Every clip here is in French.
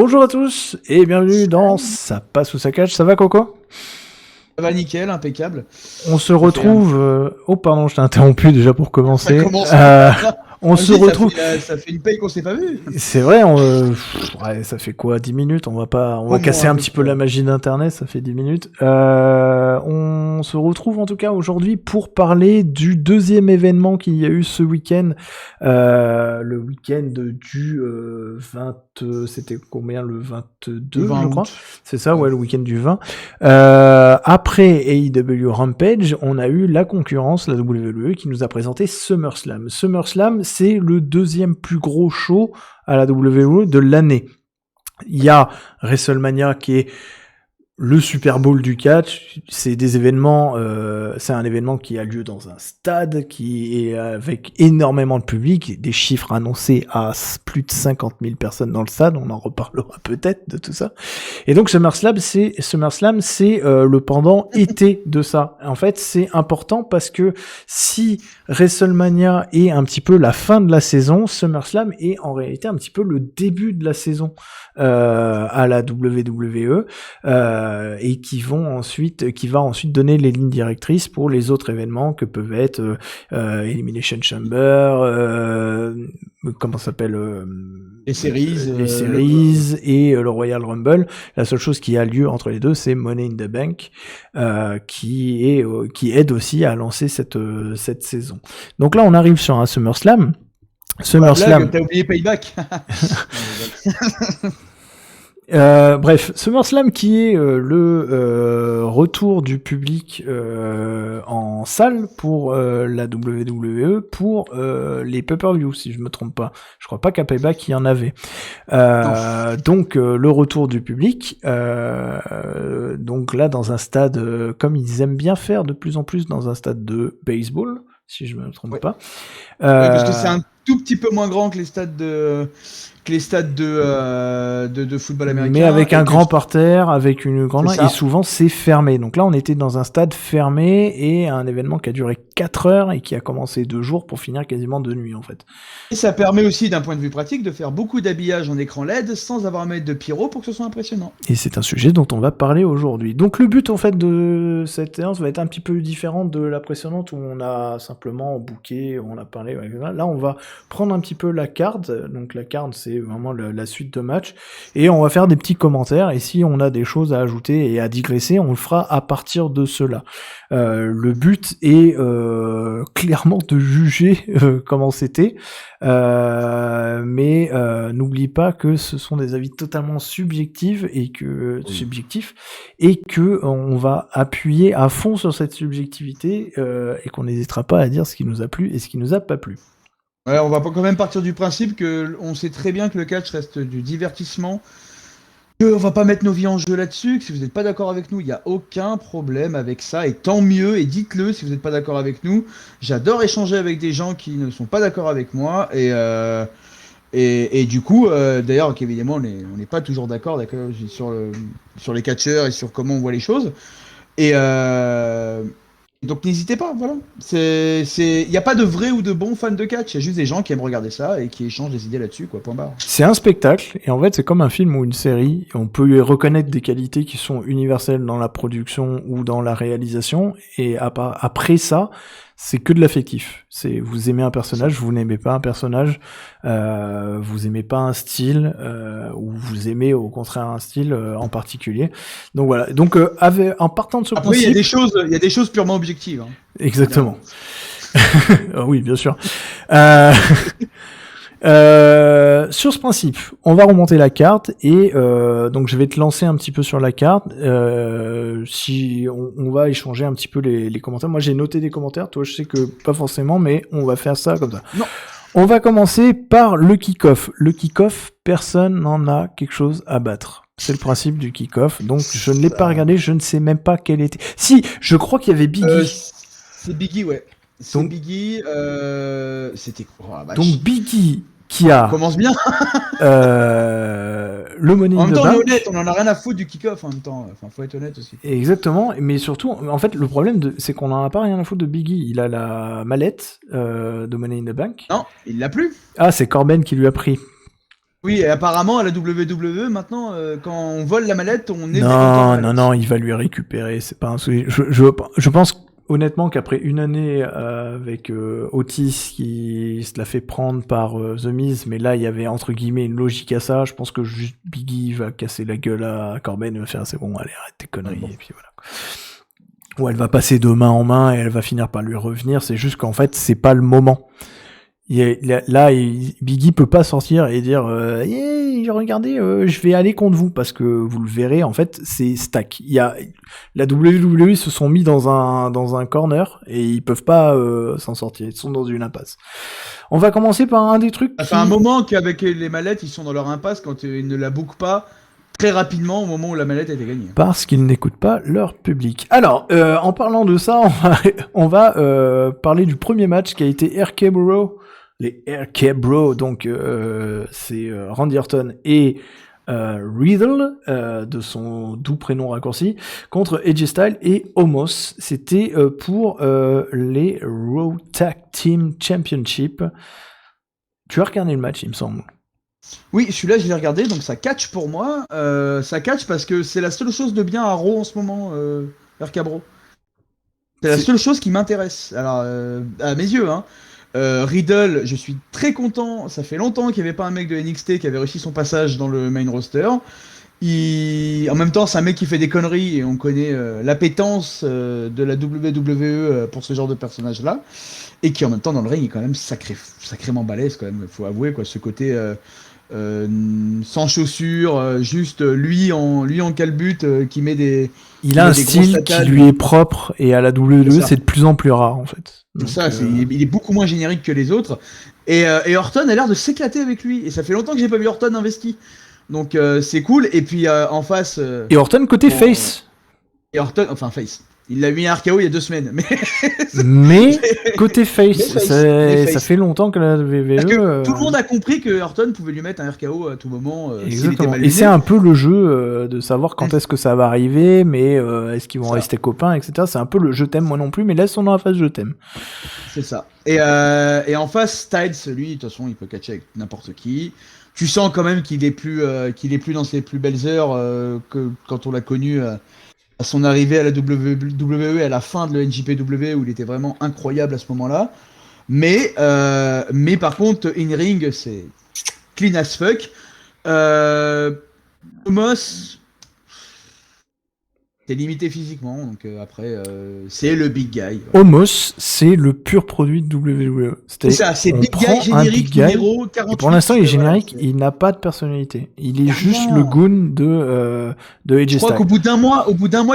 Bonjour à tous et bienvenue dans Ça passe ou ça cache. Ça va, Coco? Ça va nickel, impeccable. On se retrouve... Oh pardon, je t'ai interrompu déjà pour commencer. Ça commence. On se retrouve... Ça fait une paye qu'on s'est pas vu. C'est vrai, ouais, ça fait quoi, 10 minutes? On va casser un petit peu la magie d'Internet, ça fait 10 minutes. On se retrouve en tout cas aujourd'hui pour parler du deuxième événement qu'il y a eu ce week-end. Le week-end du 20... C'était combien, le 22, je crois? C'est ça, ouais, le week-end du 20. Après AEW Rampage, on a eu la concurrence, la WWE, qui nous a présenté SummerSlam. SummerSlam, c'est le deuxième plus gros show à la WWE de l'année. Il y a WrestleMania qui est le Super Bowl du catch. C'est des événements, c'est un événement qui a lieu dans un stade, qui est avec énormément de public, des chiffres annoncés à plus de 50 000 personnes dans le stade. On en reparlera peut-être de tout ça. Et donc SummerSlam, c'est le pendant été de ça. En fait, c'est important parce que si WrestleMania est un petit peu la fin de la saison, SummerSlam est en réalité un petit peu le début de la saison à la WWE. Et qui va ensuite donner les lignes directrices pour les autres événements que peuvent être Elimination Chamber, comment ça s'appelle, les séries et le Royal Rumble. La seule chose qui a lieu entre les deux, c'est Money in the Bank, qui aide aussi à lancer cette saison. Donc là, on arrive sur un SummerSlam. SummerSlam. T'as oublié Payback. Bref, SummerSlam qui est le retour du public en salle pour la WWE pour les pay-per-view, si je me trompe pas. Je crois pas qu'à Payback il y en avait. Donc le retour du public, donc là dans un stade comme ils aiment bien faire de plus en plus dans un stade de baseball, si je me trompe pas. Parce que c'est un tout petit peu moins grand que les stades de football américain. Mais avec un grand parterre, avec une grande ligne, et souvent c'est fermé. Donc là, on était dans un stade fermé et un événement qui a duré 4 heures et qui a commencé 2 jours pour finir quasiment de nuit, en fait. Et ça permet aussi, d'un point de vue pratique, de faire beaucoup d'habillage en écran LED sans avoir à mettre de pyro pour que ce soit impressionnant. Et c'est un sujet dont on va parler aujourd'hui. Donc le but, en fait, de cette séance va être un petit peu différent de la précédente où on a simplement booké, on a parlé. Là, on va prendre un petit peu la card. Donc la card, c'est vraiment la suite de match. Et on va faire des petits commentaires. Et si on a des choses à ajouter et à digresser, on le fera à partir de cela. Le but est clairement de juger comment c'était. Mais n'oublie pas que ce sont des avis totalement subjectifs et que on va appuyer à fond sur cette subjectivité et qu'on n'hésitera pas à dire ce qui nous a plu et ce qui nous a pas plu. Ouais, on va quand même partir du principe que on sait très bien que le catch reste du divertissement. On va pas mettre nos vies en jeu là-dessus, que si vous n'êtes pas d'accord avec nous, il n'y a aucun problème avec ça, et tant mieux, et dites-le si vous n'êtes pas d'accord avec nous. J'adore échanger avec des gens qui ne sont pas d'accord avec moi, et du coup, d'ailleurs, qu'évidemment, on n'est pas toujours d'accord sur les catcheurs et sur comment on voit les choses, et donc n'hésitez pas, voilà. Il n'y a pas de vrai ou de bon fan de catch, il y a juste des gens qui aiment regarder ça et qui échangent des idées là-dessus, quoi, point barre. C'est un spectacle, et en fait c'est comme un film ou une série, on peut y reconnaître des qualités qui sont universelles dans la production ou dans la réalisation, et après ça, c'est que de l'affectif. C'est vous aimez un personnage, vous n'aimez pas un personnage, vous aimez pas un style, ou vous aimez au contraire un style en particulier. Donc voilà. Donc en partant de ce principe, il y a des choses purement objectives. Hein. Exactement. Oui, bien sûr. Sur ce principe, on va remonter la carte et donc je vais te lancer un petit peu sur la carte. Si on va échanger un petit peu les commentaires. Moi j'ai noté des commentaires, toi je sais que pas forcément, mais on va faire ça comme ça. Non. On va commencer par le kick-off. Le kick-off, personne n'en a quelque chose à battre. C'est le principe du kick-off. Donc je ne l'ai pas regardé, je ne sais même pas quel était. Si, je crois qu'il y avait Biggie. C'est Biggie, ouais. C'est Biggie, c'était quoi? Donc Biggie qui a... On commence bien. Le Money in the Bank. En même temps, on est honnête, on en a rien à foutre du kick-off en même temps. Enfin, faut être honnête aussi. Exactement, mais surtout, en fait, le problème, c'est qu'on en a pas rien à foutre de Biggie. Il a la mallette de Money in the Bank. Non, il l'a plus. Ah, c'est Corbin qui lui a pris. Oui, et apparemment à la WWE maintenant, quand on vole la mallette, on est Non, il va lui récupérer. C'est pas un souci. Je pense honnêtement qu'après une année avec Otis qui se l'a fait prendre par The Miz, mais là il y avait entre guillemets une logique à ça. Je pense que juste Biggie va casser la gueule à Corbin, il va faire c'est bon, allez arrête tes conneries et puis voilà. Ou elle va passer de main en main et elle va finir par lui revenir. C'est juste qu'en fait c'est pas le moment. Biggie peut pas sortir et dire regardez, je vais aller contre vous parce que vous le verrez en fait c'est stack. La WWE se sont mis dans un corner et ils peuvent pas s'en sortir. Ils sont dans une impasse. On va commencer par un des trucs. Ça fait un moment qu'avec les mallettes, ils sont dans leur impasse quand ils ne la bookent pas très rapidement au moment où la mallette a été gagnée. Parce qu'ils n'écoutent pas leur public. Alors, en parlant de ça, on va parler du premier match qui a été RK Bro. Les RK Bro, donc c'est Randy Orton et Riddle, de son doux prénom raccourci, contre AJ Styles et Omos. C'était pour les Raw Tag Team Championship. Tu as regardé le match, il me semble. Oui, celui-là, je l'ai regardé, donc ça catch pour moi. Ça catch parce que c'est la seule chose de bien à Raw en ce moment, RK Bro. C'est la seule chose qui m'intéresse. Alors, à mes yeux, hein. Riddle, je suis très content. Ça fait longtemps qu'il n'y avait pas un mec de NXT qui avait réussi son passage dans le main roster. En même temps, c'est un mec qui fait des conneries et on connaît l'appétence de la WWE pour ce genre de personnage-là. Et qui en même temps dans le ring est quand même sacrément balèze quand même. Faut avouer quoi, ce côté sans chaussures, juste lui en calbute qui met des. Il a un style qui lui est propre et à la WWE c'est de plus en plus rare en fait. Donc, ça, il est beaucoup moins générique que les autres. Et Orton a l'air de s'éclater avec lui. Et ça fait longtemps que j'ai pas vu Orton investi. Donc c'est cool. Et puis en face. Et Orton côté face. Et Orton, enfin face. Il l'a mis un RKO il y a 2 semaines. Mais côté face, ça fait longtemps que la WWE. Tout le monde a compris que Orton pouvait lui mettre un RKO à tout moment. Exactement. Et c'est un peu le jeu de savoir quand est-ce que ça va arriver, mais est-ce qu'ils vont rester copains, etc. C'est un peu le je t'aime moi non plus, mais laisse-on dans la phase je t'aime. C'est ça. Et en face, Styles, lui, de toute façon, il peut catcher avec n'importe qui. Tu sens quand même qu'il est plus dans ses plus belles heures que quand on l'a connu à son arrivée à la WWE à la fin de la NJPW où il était vraiment incroyable à ce moment-là. Mais par contre, in-ring, c'est clean as fuck. Omos, c'est limité physiquement, donc après, c'est le big guy. Omos, c'est le pur produit de WWE. C'est ça, c'est big guy générique numéro 48. Pour l'instant, il est générique, il n'a pas de personnalité. Il est juste le goon de AJ Styles. Je crois qu'au bout d'un mois,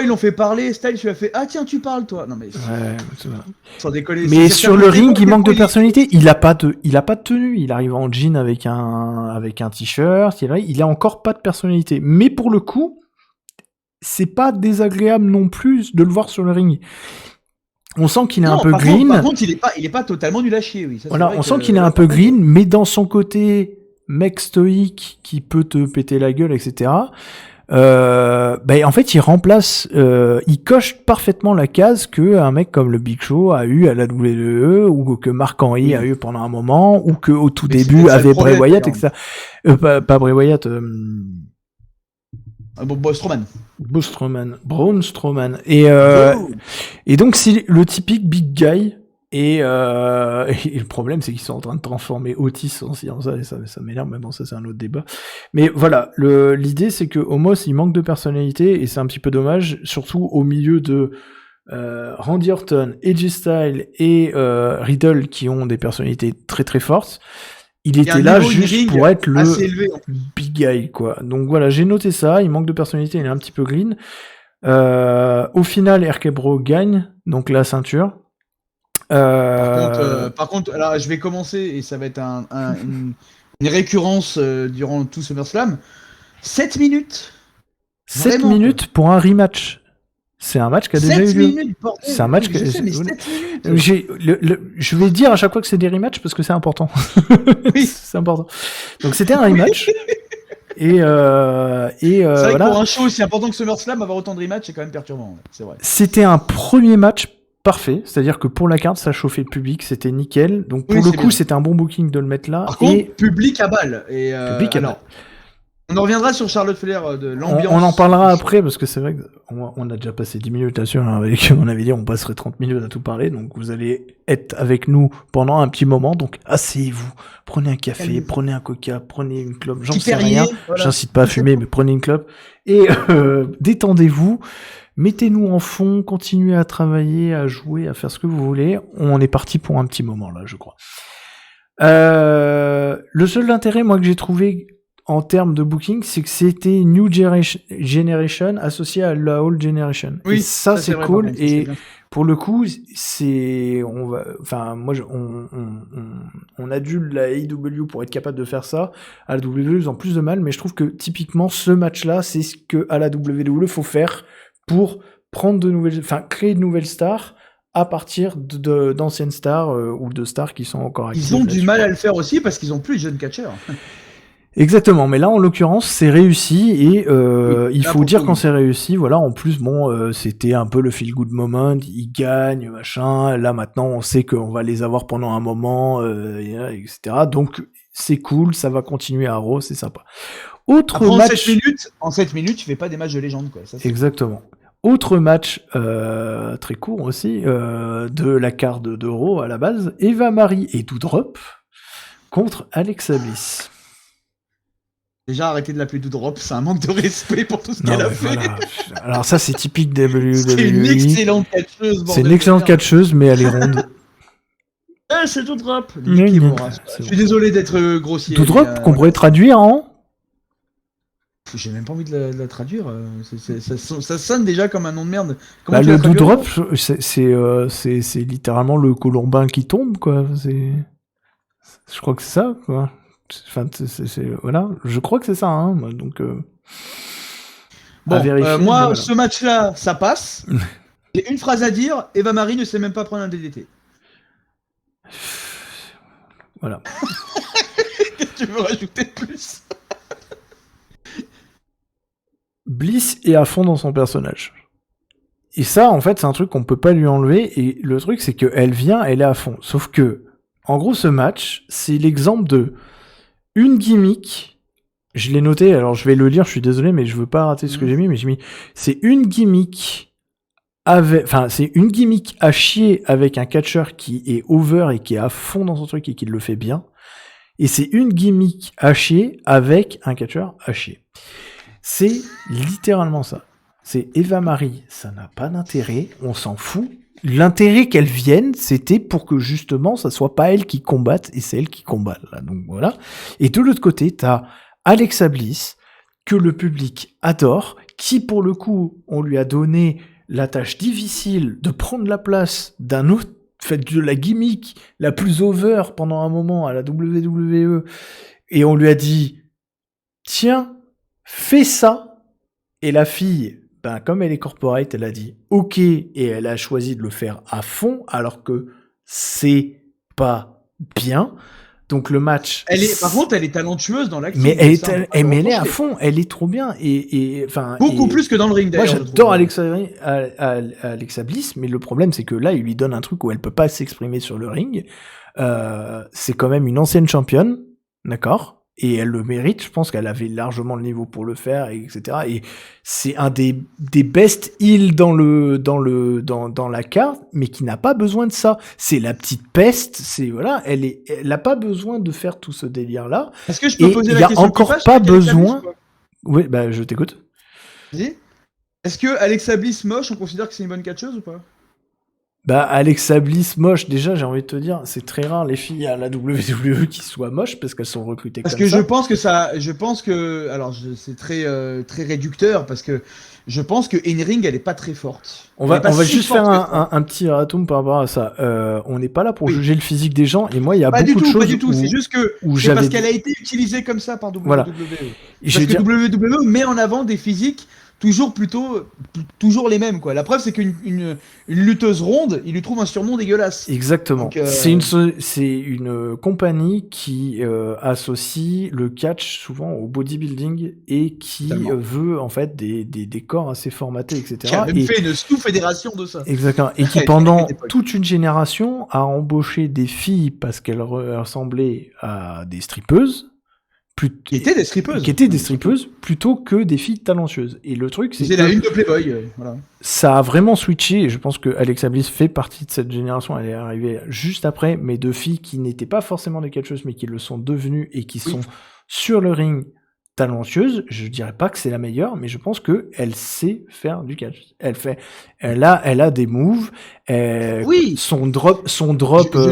ils l'ont fait parler. Styles, tu as fait ah tiens, tu parles toi. Non mais. Ouais, c'est vrai. Sans décoller. Mais sur le ring, il manque de personnalité. Il a pas de tenue. Il arrive en jean avec un t-shirt. Il a encore pas de personnalité. Mais pour le coup, c'est pas désagréable non plus de le voir sur le ring. On sent qu'il est un peu green. Par contre, il est pas totalement nul à chier, oui. Ça, voilà, on sent qu'il est un peu green, mais dans son côté mec stoïque qui peut te péter la gueule, etc. En fait, il remplace, il coche parfaitement la case que un mec comme le Big Show a eu à la WWE, ou que Mark Henry a eu pendant un moment, ou que au tout début avait Bray Wyatt, etc. Pas Bray Wyatt. Braun Strowman. Et donc c'est le typique big guy. Et le problème c'est qu'ils sont en train de transformer Otis aussi en ça, et ça m'énerve, mais bon ça c'est un autre débat. Mais voilà, l'idée c'est que Omos il manque de personnalité et c'est un petit peu dommage, surtout au milieu de Randy Orton, AJ Styles et Riddle qui ont des personnalités très très fortes. Il était là juste pour être le big guy, quoi. Donc voilà, j'ai noté ça, il manque de personnalité, il est un petit peu green. Au final, RK Bro gagne, donc la ceinture. Par contre, alors je vais commencer, et ça va être une récurrence durant tout SummerSlam. 7 minutes 7 minutes pour un rematch. C'est un match qui a déjà eu lieu. C'est un match je vais dire à chaque fois que c'est des rematchs parce que c'est important. Oui. C'est important. Donc c'était un rematch. Et c'est vrai voilà. que pour un show aussi important que SummerSlam, avoir autant de rematchs, c'est quand même perturbant. C'est vrai. C'était un premier match parfait. C'est-à-dire que pour la carte, ça chauffait le public, c'était nickel. Donc pour Oui, le c'est coup, bien. c'était un bon booking de le mettre là. Par contre, public à balle. Et, Public à alors, on en reviendra sur Charlotte Flair de l'ambiance. On en parlera après, parce que c'est vrai qu'on a déjà passé 10 minutes là-dessus. On avait dit on passerait 30 minutes à tout parler. Donc vous allez être avec nous pendant un petit moment. Donc asseyez-vous, prenez un café, prenez un coca, prenez une clope. J'en sais rien. Voilà. J'incite pas à fumer, mais prenez une clope. Et détendez-vous. Mettez-nous en fond, continuez à travailler, à jouer, à faire ce que vous voulez. On est parti pour un petit moment là, je crois. Le seul intérêt, moi, que j'ai trouvé en termes de booking, c'est que c'était New Generation associé à la Old Generation. Oui, et ça c'est vrai, cool. contre, et pour le coup, on adule la AEW pour être capable de faire ça. À la WWE, ils ont plus de mal, mais je trouve que typiquement ce match-là, c'est ce que à la WWE faut faire pour créer de nouvelles stars à partir d'anciennes stars ou de stars qui sont encore actives. Ils ont du mal à le faire aussi parce qu'ils ont plus de jeunes catcheurs. Exactement, mais là en l'occurrence c'est réussi et il faut dire quand c'est réussi, voilà. En plus c'était un peu le feel good moment, ils gagnent machin. Là maintenant on sait qu'on va les avoir pendant un moment, etc. Donc c'est cool, ça va continuer à Raw, c'est sympa. Autre match. En 7 minutes, tu fais pas des matchs de légende, quoi. Ça, exactement. Autre match très court aussi de la carte de Raw à la base, Eva Marie et Doudrop contre Alexa Bliss. Déjà, arrêtez de l'appeler Doudrop, c'est un manque de respect pour tout ce qu'elle a fait. Voilà. Alors ça, c'est typique des WWE. C'est une excellente catcheuse. C'est une excellente catcheuse, mais elle est ronde. C'est Doudrop. Je suis désolé d'être grossier. Doudrop, qu'on pourrait traduire en... J'ai même pas envie de la traduire. Ça sonne déjà comme un nom de merde. Le Doudrop, c'est littéralement le colombin qui tombe, quoi. Je crois que c'est ça, quoi. Enfin, voilà, je crois que c'est ça, hein. Donc, bon, vérifier, moi, voilà. Ce match-là, ça passe. J'ai une phrase à dire. Eva Marie ne sait même pas prendre un DDT. Voilà. Qu'est-ce que tu veux rajouter de plus? Bliss est à fond dans son personnage. Et ça, en fait, c'est un truc qu'on peut pas lui enlever. Et le truc, c'est qu'elle vient, elle est à fond. Sauf que, en gros, ce match, c'est l'exemple de une gimmick. Je l'ai noté, alors je vais le lire, je suis désolé, mais je veux pas rater ce que j'ai mis, mais j'ai mis, c'est une gimmick c'est une gimmick à chier avec un catcheur qui est over et qui est à fond dans son truc et qui le fait bien. Et c'est une gimmick à chier avec un catcheur à chier. C'est littéralement ça. C'est Eva Marie, ça n'a pas d'intérêt, on s'en fout. L'intérêt qu'elle vienne, c'était pour que justement, ça soit pas elle qui combatte et c'est elle qui combat. Là. Donc voilà. Et de l'autre côté, t'as Alexa Bliss, que le public adore, qui pour le coup, on lui a donné la tâche difficile de prendre la place d'un autre, fait de la gimmick la plus over pendant un moment à la WWE, et on lui a dit, tiens, fais ça, et la fille, comme elle est corporate, elle a dit ok, et elle a choisi de le faire à fond, alors que c'est pas bien. Donc le match... Par contre, elle est talentueuse dans l'action. Mais elle est à fond, elle est trop bien. Beaucoup plus que dans le ring, d'ailleurs. Moi, j'adore Alexa Bliss, mais le problème, c'est que là, il lui donne un truc où elle peut pas s'exprimer sur le ring. C'est quand même une ancienne championne, d'accord ? Et elle le mérite, je pense qu'elle avait largement le niveau pour le faire, etc. Et c'est un des best heals dans la carte, mais qui n'a pas besoin de ça. C'est la petite peste, elle a pas besoin de faire tout ce délire-là. Est-ce que je peux poser la question? Il y a encore pas besoin. Oui, je t'écoute. Vas-y. Est-ce que Alexa Bliss moche, on considère que c'est une bonne catcheuse ou pas? Alexa Bliss moche, déjà, j'ai envie de te dire, c'est très rare les filles à la WWE qui soient moches parce qu'elles sont recrutées comme ça. Parce que je pense que, alors c'est très réducteur parce que je pense que in-ring elle est pas très forte. On va juste faire un petit erratum par rapport à ça. On n'est pas là pour juger le physique des gens et moi il y a beaucoup de choses. Pas du tout, c'est juste que parce qu'elle a été utilisée comme ça par WWE. Voilà. Parce que WWE met en avant des physiques toujours les mêmes, quoi. La preuve, c'est qu'une lutteuse ronde, il lui trouve un surnom dégueulasse. Exactement. Donc, C'est une compagnie qui associe le catch souvent au bodybuilding et qui veut en fait des corps assez formatés, etc. Qui a même fait une sous-fédération de ça. Exactement. Et qui pendant toute une génération a embauché des filles parce qu'elles ressemblaient à des strippeuses. Qui étaient des strippeuses. Plutôt que des filles talentueuses. Et le truc, c'est que la une de Playboy. Voilà. Ça a vraiment switché, et je pense que Alexa Bliss fait partie de cette génération. Elle est arrivée juste après, mais de filles qui n'étaient pas forcément des catcheuses, mais qui le sont devenues et qui sont sur le ring talentueuses. Je dirais pas que c'est la meilleure, mais je pense que elle sait faire du catch. Elle a des moves. Son drop,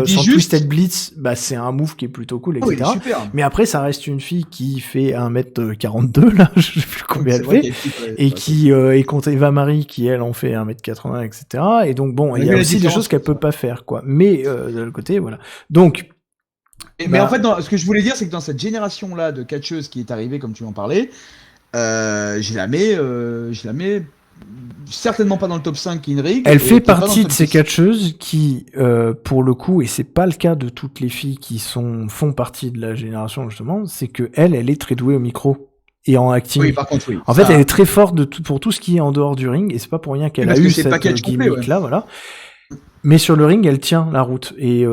Twisted Blitz, bah, c'est un move qui est plutôt cool, etc. Il est super. Mais après, ça reste une fille qui fait 1m42, là, je sais plus combien elle fait, et qui est contre Eva Marie, qui elle en fait 1m80, etc. Et donc bon, il y a aussi des choses qu'elle peut pas faire, quoi. Mais de l'autre côté, voilà. Donc mais en fait, ce que je voulais dire, c'est que dans cette génération-là de catcheuses qui est arrivée, comme tu en parlais, je la mets certainement pas dans le top 5 Inrig. Elle fait partie de ces catcheuses qui, pour le coup, et c'est pas le cas de toutes les filles qui font partie de la génération justement, c'est que elle est très douée au micro et en acting. Oui, par contre, oui. En fait, elle est très forte pour tout ce qui est en dehors du ring, et c'est pas pour rien qu'elle a eu cette gimmick-là, voilà. Mais sur le ring, elle tient la route, et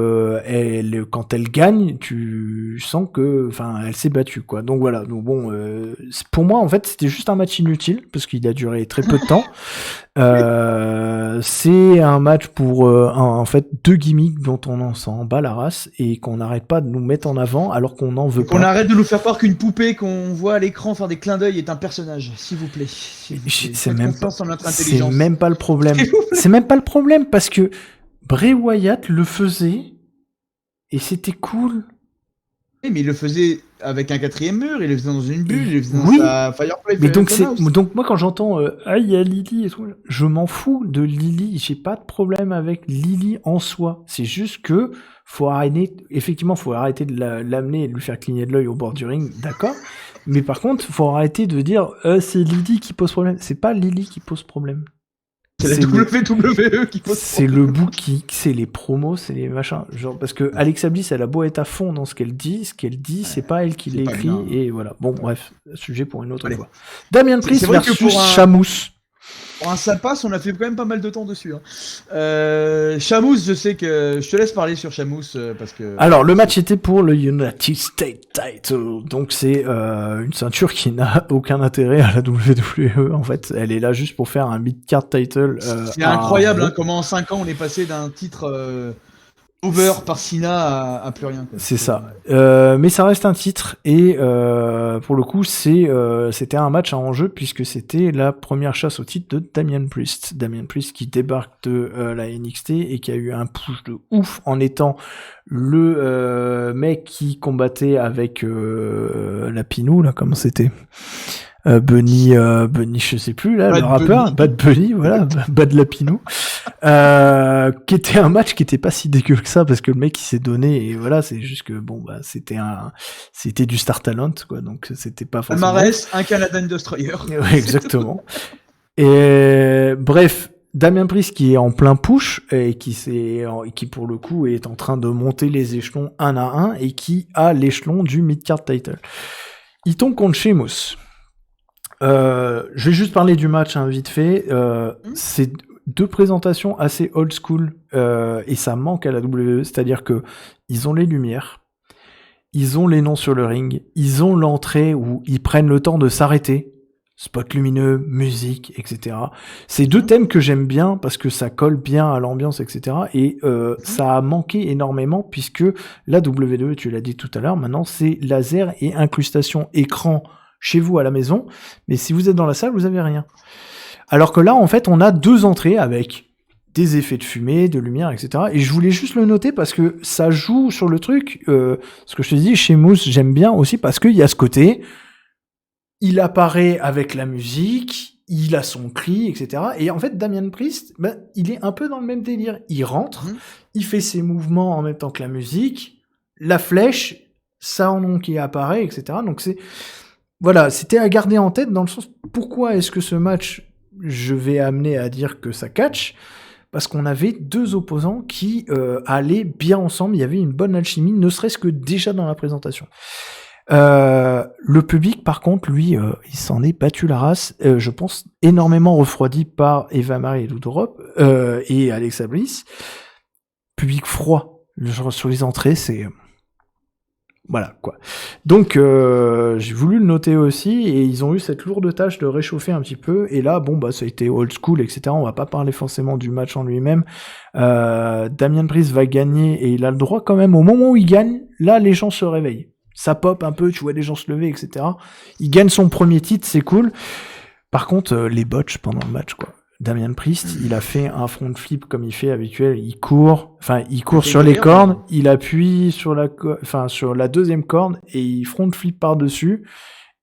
quand elle gagne, tu sens que, enfin, elle s'est battue, quoi. Donc voilà. Donc bon, pour moi, en fait, c'était juste un match inutile parce qu'il a duré très peu de temps. C'est un match pour en fait deux gimmicks dont on s'en bat la race et qu'on n'arrête pas de nous mettre en avant alors qu'on n'en veut pas. Qu'on arrête de nous faire croire qu'une poupée qu'on voit à l'écran faire des clins d'œil est un personnage, s'il vous plaît. C'est même pas le problème. C'est même pas le problème parce que Bray Wyatt le faisait et c'était cool. Oui, mais il le faisait avec un quatrième mur, il le faisait dans une bulle, il le faisait dans sa Firefly. Mais donc moi quand j'entends il y a Lily et tout, je m'en fous de Lily, j'ai pas de problème avec Lily en soi. C'est juste que faut arrêter de l'amener et de lui faire cligner de l'œil au bord du ring, d'accord. Mais par contre, faut arrêter de dire c'est Lily qui pose problème. C'est pas Lily qui pose problème. C'est la WWE qui pose problème. C'est le booking, c'est les promos, c'est les machins. Genre, parce que Alexa Bliss, elle a beau être à fond dans ce qu'elle dit, c'est pas elle qui l'écrit, et voilà. Bon, bref, sujet pour une autre fois. Damien Priest versus Sheamus. Pour un Sapas, on a fait quand même pas mal de temps dessus. Sheamus, je sais que... Je te laisse parler sur Sheamus, parce que... Alors, le match était pour le United States Title. Donc, c'est une ceinture qui n'a aucun intérêt à la WWE, en fait. Elle est là juste pour faire un mid-card title. C'est incroyable, comment en 5 ans, on est passé d'un titre... over par Cena à plus rien. Quoi. C'est ça. Mais ça reste un titre et pour le coup c'était un match à enjeu puisque c'était la première chasse au titre de Damien Priest. Damien Priest qui débarque de la NXT et qui a eu un push de ouf en étant le mec qui combattait avec la Pinou là, comment c'était Bunny, je sais plus là, le rappeur, Bad Bunny, voilà, Bad Lapinou, qui était un match qui était pas si dégueu que ça parce que le mec il s'est donné et voilà, c'est juste que bon bah c'était du star talent quoi, donc c'était pas forcément. Palmarès, un Canadian Destroyer. Ouais, exactement. Et bref, Damien Priest qui est en plein push et qui pour le coup est en train de monter les échelons un à un et qui a l'échelon du mid-card title. Il tombe contre Sheamus. Je vais juste parler du match vite fait. C'est deux présentations assez old school et ça manque à la WWE, c'est-à-dire que ils ont les lumières, ils ont les noms sur le ring, ils ont l'entrée où ils prennent le temps de s'arrêter, spot lumineux, musique, etc. C'est deux thèmes que j'aime bien parce que ça colle bien à l'ambiance, etc. Et ça a manqué énormément puisque la WWE, tu l'as dit tout à l'heure, maintenant c'est laser et incrustation écran chez vous à la maison, mais si vous êtes dans la salle, vous avez rien. Alors que là, en fait, on a deux entrées avec des effets de fumée, de lumière, etc. Et je voulais juste le noter parce que ça joue sur le truc. Ce que je te dis, chez Mousse, j'aime bien aussi parce qu'il y a ce côté, il apparaît avec la musique, il a son cri, etc. Et en fait, Damien Priest, il est un peu dans le même délire. Il rentre, il fait ses mouvements en même temps que la musique, la flèche, ça en nom qui apparaît, etc. Donc c'est... Voilà, c'était à garder en tête dans le sens, pourquoi est-ce que ce match, je vais amener à dire que ça catch? Parce qu'on avait deux opposants qui allaient bien ensemble, il y avait une bonne alchimie, ne serait-ce que déjà dans la présentation. Le public, par contre, lui, il s'en est battu la race, je pense, énormément refroidi par Eva-Marie Ludorov et Alexa Bliss. Public froid, genre sur les entrées, c'est... Voilà, quoi. Donc, j'ai voulu le noter aussi, et ils ont eu cette lourde tâche de réchauffer un petit peu, et là, bon, bah, ça a été old school, etc. On va pas parler forcément du match en lui-même. Damian Priest va gagner, et il a le droit quand même, au moment où il gagne, là, les gens se réveillent. Ça pop un peu, tu vois des gens se lever, etc. Il gagne son premier titre, c'est cool. Par contre, les botches pendant le match, quoi. Damian Priest, il a fait un front flip comme il fait habituel, il court sur les cordes, il appuie sur sur la deuxième corde et il front flip par-dessus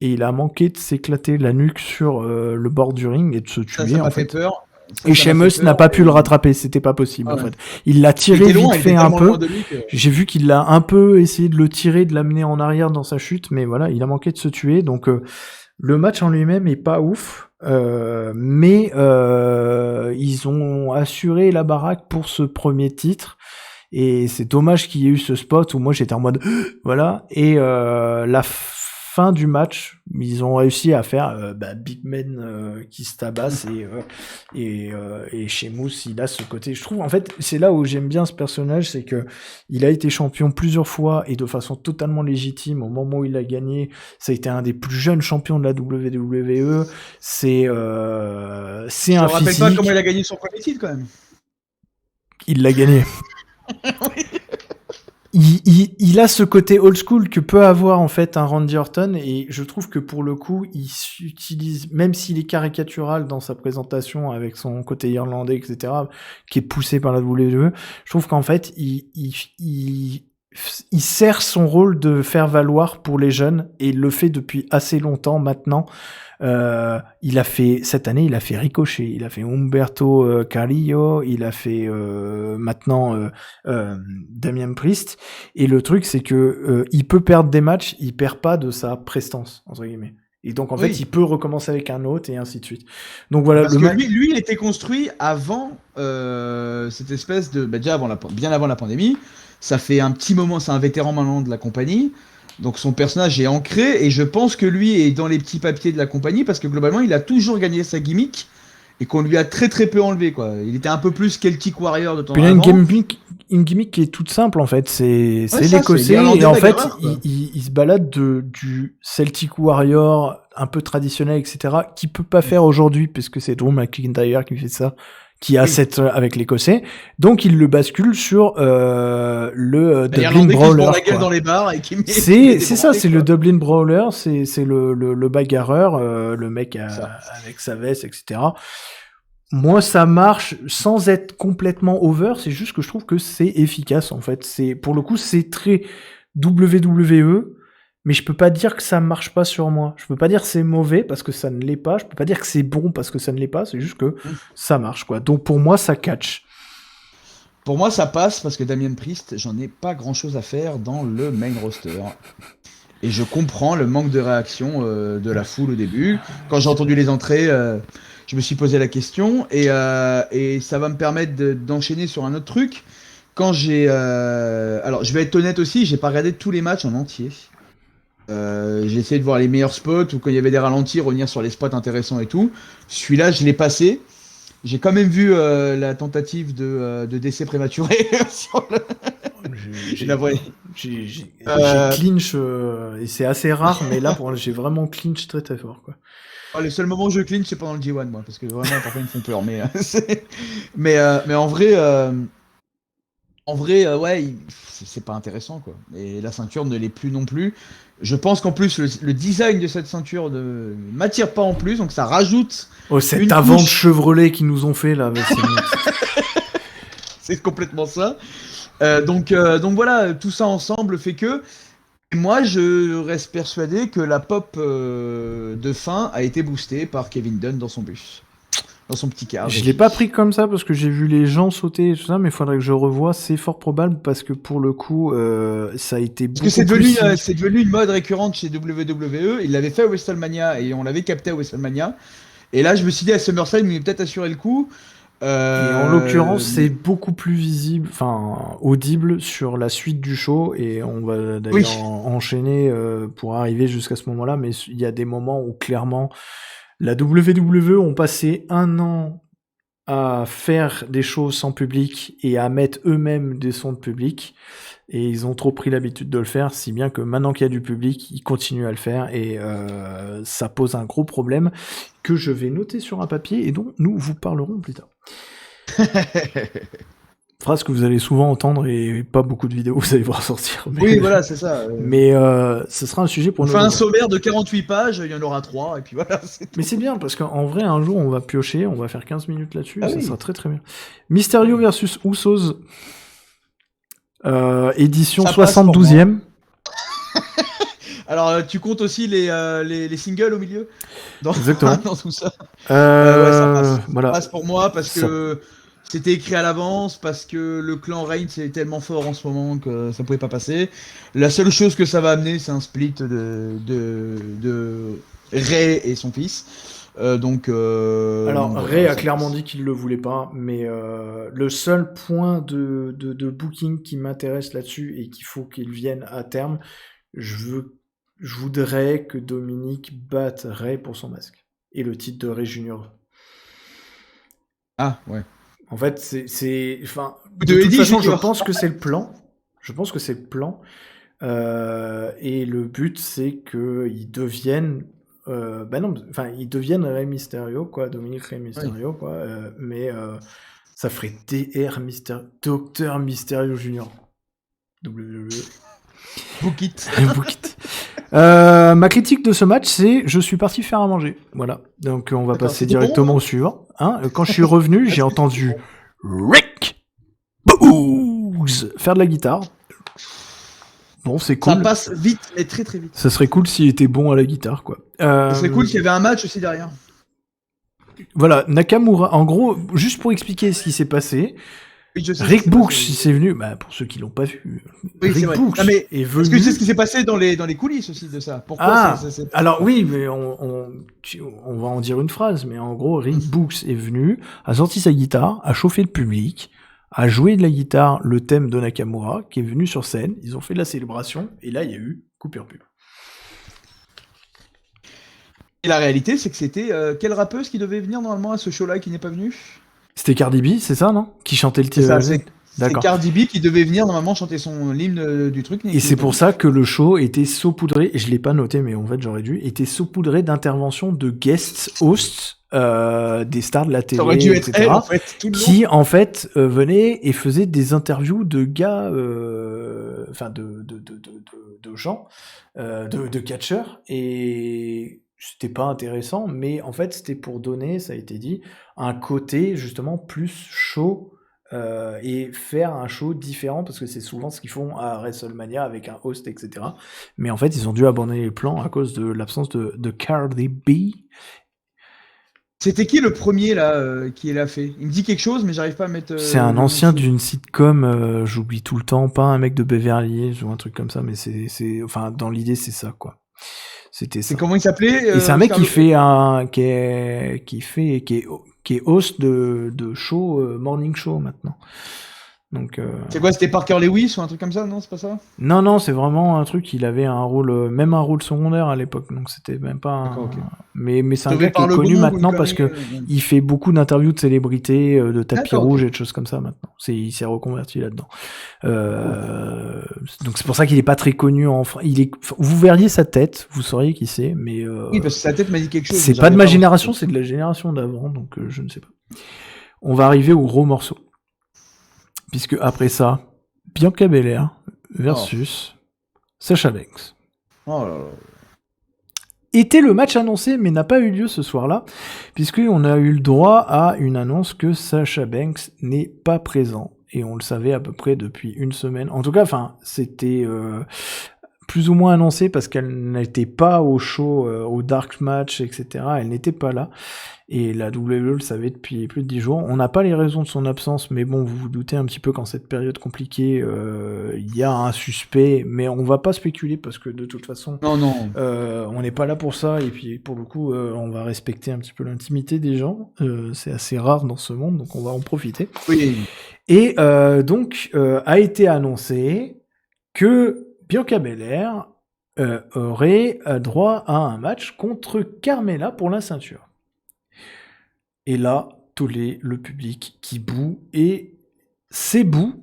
et il a manqué de s'éclater la nuque sur le bord du ring et de se tuer. Ça m'a fait peur. Et Sheamus n'a pas pu le rattraper, c'était pas possible en fait. Il l'a tiré vite fait un peu. J'ai vu qu'il l'a un peu essayé de le tirer, de l'amener en arrière dans sa chute, mais voilà, il a manqué de se tuer. Donc le match en lui-même est pas ouf, mais ils ont assuré la baraque pour ce premier titre. Et c'est dommage qu'il y ait eu ce spot où moi j'étais en mode voilà. Et la fin du match, ils ont réussi à faire Big Man qui se tabasse et Sheamus, il a ce côté. Je trouve en fait c'est là où j'aime bien ce personnage, c'est que il a été champion plusieurs fois et de façon totalement légitime. Au moment où il a gagné, ça a été un des plus jeunes champions de la WWE. C'est un physique. Je me rappelle pas comment il a gagné son premier titre quand même. Il l'a gagné. Il a ce côté old school que peut avoir en fait un Randy Orton, et je trouve que pour le coup il s'utilise, même s'il est caricatural dans sa présentation avec son côté irlandais, etc., qui est poussé par la WWE, je trouve qu'en fait il sert son rôle de faire valoir pour les jeunes, et il le fait depuis assez longtemps maintenant. Il a fait cette année, il a fait Ricochet, il a fait Humberto Carrillo, il a fait maintenant Damian Priest. Et le truc, c'est que il peut perdre des matchs, il perd pas de sa prestance entre guillemets. Et donc en fait, il peut recommencer avec un autre et ainsi de suite. Donc voilà. Parce que lui, il était construit avant cette espèce de déjà bien avant la pandémie. Ça fait un petit moment, c'est un vétéran maintenant de la compagnie. Donc son personnage est ancré, et je pense que lui est dans les petits papiers de la compagnie, parce que globalement il a toujours gagné sa gimmick et qu'on lui a très très peu enlevé, quoi. Il était un peu plus Celtic Warrior de temps en temps. Il a une gimmick qui est toute simple en fait, c'est l'écossais, et en fait il se balade du Celtic Warrior un peu traditionnel, etc., qui peut pas faire aujourd'hui puisque c'est Drew McIntyre qui fait ça, qui a cette avec l'écossais, donc il le bascule sur le Dublin Brawler. C'est ça, c'est le Dublin Brawler, c'est le bagarreur, le mec avec sa veste, etc. Moi, ça marche sans être complètement over, c'est juste que je trouve que c'est efficace en fait. C'est pour le coup, c'est très WWE. Mais je peux pas dire que ça marche pas sur moi. Je peux pas dire que c'est mauvais parce que ça ne l'est pas. Je peux pas dire que c'est bon parce que ça ne l'est pas. C'est juste que ça marche, quoi. Donc pour moi, ça catch. Pour moi, ça passe parce que Damian Priest, j'en ai pas grand chose à faire dans le main roster. Et je comprends le manque de réaction de la foule au début. Quand j'ai entendu les entrées, je me suis posé la question. Et ça va me permettre d'enchaîner sur un autre truc. Quand j'ai... alors, je vais être honnête aussi, j'ai pas regardé tous les matchs en entier. J'ai essayé de voir les meilleurs spots, ou quand il y avait des ralentis, revenir sur les spots intéressants et tout. Celui-là, je l'ai passé. J'ai quand même vu la tentative de décès prématuré sur le... J'ai clinch, et c'est assez rare, mais là j'ai vraiment clinch très très fort, quoi. Le seul moment où je clinch, c'est pendant le G1, moi, parce que vraiment parfois ils me font peur, mais en vrai, ouais, c'est pas intéressant, quoi. Et la ceinture ne l'est plus non plus. Je pense qu'en plus, le design de cette ceinture ne m'attire pas en plus, donc ça rajoute... Oh, cet avant de Chevrolet qu'ils nous ont fait, là. C'est complètement ça. Donc voilà, tout ça ensemble fait que... Moi, je reste persuadé que la pop de fin a été boostée par Kevin Dunn dans son bus. dans son petit cadre. Je l'ai pas pris comme ça parce que j'ai vu les gens sauter et tout ça, mais il faudrait que je revoie. C'est fort probable parce que pour le coup, ça a été beaucoup Parce que plus... c'est devenu une mode récurrente chez WWE. Il l'avait fait à WrestleMania et on l'avait capté à WrestleMania. Et là, je me suis dit à SummerSlam, il est peut-être assuré le coup. Et en l'occurrence, c'est beaucoup plus visible, enfin audible sur la suite du show, et on va d'ailleurs enchaîner pour arriver jusqu'à ce moment-là, mais il y a des moments où clairement la WWE ont passé 1 an à faire des choses sans public et à mettre eux-mêmes des sons de public, et ils ont trop pris l'habitude de le faire, si bien que maintenant qu'il y a du public, ils continuent à le faire, et ça pose un gros problème que je vais noter sur un papier et dont nous vous parlerons plus tard. Phrase que vous allez souvent entendre et pas beaucoup de vidéos vous allez voir sortir. Mais... Oui, voilà, c'est ça. Mais ce sera un sujet pour nous. On fait un sommaire de 48 pages, il y en aura 3, et puis voilà. Mais c'est bien, parce qu'en vrai, un jour, on va piocher, on va faire 15 minutes là-dessus, et ça sera très très bien. Mysterio versus Usos, édition 72e. Alors, tu comptes aussi les singles au milieu Exactement. Dans tout ça. Ouais, ça passe pour moi parce que c'était écrit à l'avance, parce que le clan Reigns est tellement fort en ce moment que ça pouvait pas passer. La seule chose que ça va amener, c'est un split de Rey et son fils. Alors, Rey a clairement dit qu'il le voulait pas, mais le seul point de booking qui m'intéresse là-dessus et qu'il faut qu'il vienne à terme, je voudrais que Dominique batte Rey pour son masque et le titre de Rey Junior. Ah ouais. En fait, enfin, de toute façon, je pense que c'est le plan. Je pense que c'est le plan. Et le but, c'est qu'ils deviennent ils deviennent Rey Mysterio, quoi, Dominique Rey Mysterio, oui. Quoi, mais ça ferait Docteur Mysterio Junior. WWE. Book it. Book it. Ma critique de ce match, c'est je suis parti faire à manger. Voilà. Donc on va passer directement au suivant. Hein, quand je suis revenu, j'ai entendu Rick Boogs faire de la guitare. Bon, c'est cool. Ça passe vite, mais très très vite. Ça serait cool s'il était bon à la guitare, quoi. Ça serait cool s'il y avait un match aussi derrière. Voilà, Nakamura, en gros, juste pour expliquer ce qui s'est passé, Rick Boogs, c'est venu, pour ceux qui l'ont pas vu, oui, Rick Boogs est venu... Est-ce que tu sais ce qui s'est passé dans les coulisses aussi de ça? Pourquoi alors oui, mais on va en dire une phrase, mais en gros, Rick Boogs est venu, a sorti sa guitare, a chauffé le public, a joué de la guitare le thème de Nakamura, qui est venu sur scène, ils ont fait de la célébration, et là, il y a eu coupure pub. Et la réalité, c'est que c'était quelle rappeuse qui devait venir normalement à ce show-là qui n'est pas venue? C'était Cardi B, c'est ça, non? Qui chantait le titre. C'est Cardi B qui devait venir normalement chanter l'hymne du truc. Et c'est pour ça que le show était saupoudré, et je l'ai pas noté, mais en fait j'aurais dû, était saupoudré d'interventions de guest hosts, des stars de la télé, etc. Elle, en fait, qui en fait venaient et faisaient des interviews de gars, enfin de gens, de catcheurs, et c'était pas intéressant, mais en fait c'était pour donner, ça a été dit, un côté justement plus show. Et faire un show différent, parce que c'est souvent ce qu'ils font à WrestleMania avec un host, etc. Mais en fait, ils ont dû abandonner les plans à cause de l'absence de Cardi B. C'était qui le premier là qui l'a fait? Il me dit quelque chose, mais j'arrive pas à mettre. C'est un ancien d'une sitcom, j'oublie tout le temps, pas un mec de Beverly Hills ou un truc comme ça, mais c'est enfin dans l'idée c'est ça quoi. C'était ça. C'est comment il s'appelait? Et c'est un mec qui est host de show, morning show maintenant. Donc, c'est quoi, c'était Parker Lewis ou un truc comme ça? Non, c'est pas ça? Non, c'est vraiment un truc, il avait un rôle, même un rôle secondaire à l'époque, donc c'était même pas okay. Mais c'est un gars qui est connu maintenant parce que il fait beaucoup d'interviews de célébrités, de tapis rouges et de choses comme ça maintenant. Il s'est reconverti là-dedans. Donc c'est pour ça qu'il est pas très connu en France. Vous verriez sa tête, vous sauriez qui c'est, mais oui, parce que sa tête m'a dit quelque chose. C'est pas de ma génération, c'est de la génération d'avant, donc je ne sais pas. On va arriver au gros morceau. Puisque après ça, Bianca Belair versus Sasha Banks. Oh là là. Était le match annoncé, mais n'a pas eu lieu ce soir-là, puisqu'on a eu le droit à une annonce que Sasha Banks n'est pas présent. Et on le savait à peu près depuis une semaine. En tout cas, c'était plus ou moins annoncée parce qu'elle n'était pas au show, au Dark Match, etc. Elle n'était pas là. Et la WWE le savait depuis plus de 10 jours. On n'a pas les raisons de son absence, mais bon, vous vous doutez un petit peu qu'en cette période compliquée, il y a un suspect, mais on va pas spéculer parce que de toute façon, Non. on n'est pas là pour ça. Et puis pour le coup, on va respecter un petit peu l'intimité des gens. C'est assez rare dans ce monde, donc on va en profiter. Oui. Et donc a été annoncé que Bianca Belair aurait droit à un match contre Carmella pour la ceinture. Et là, le public qui boue, et ces boos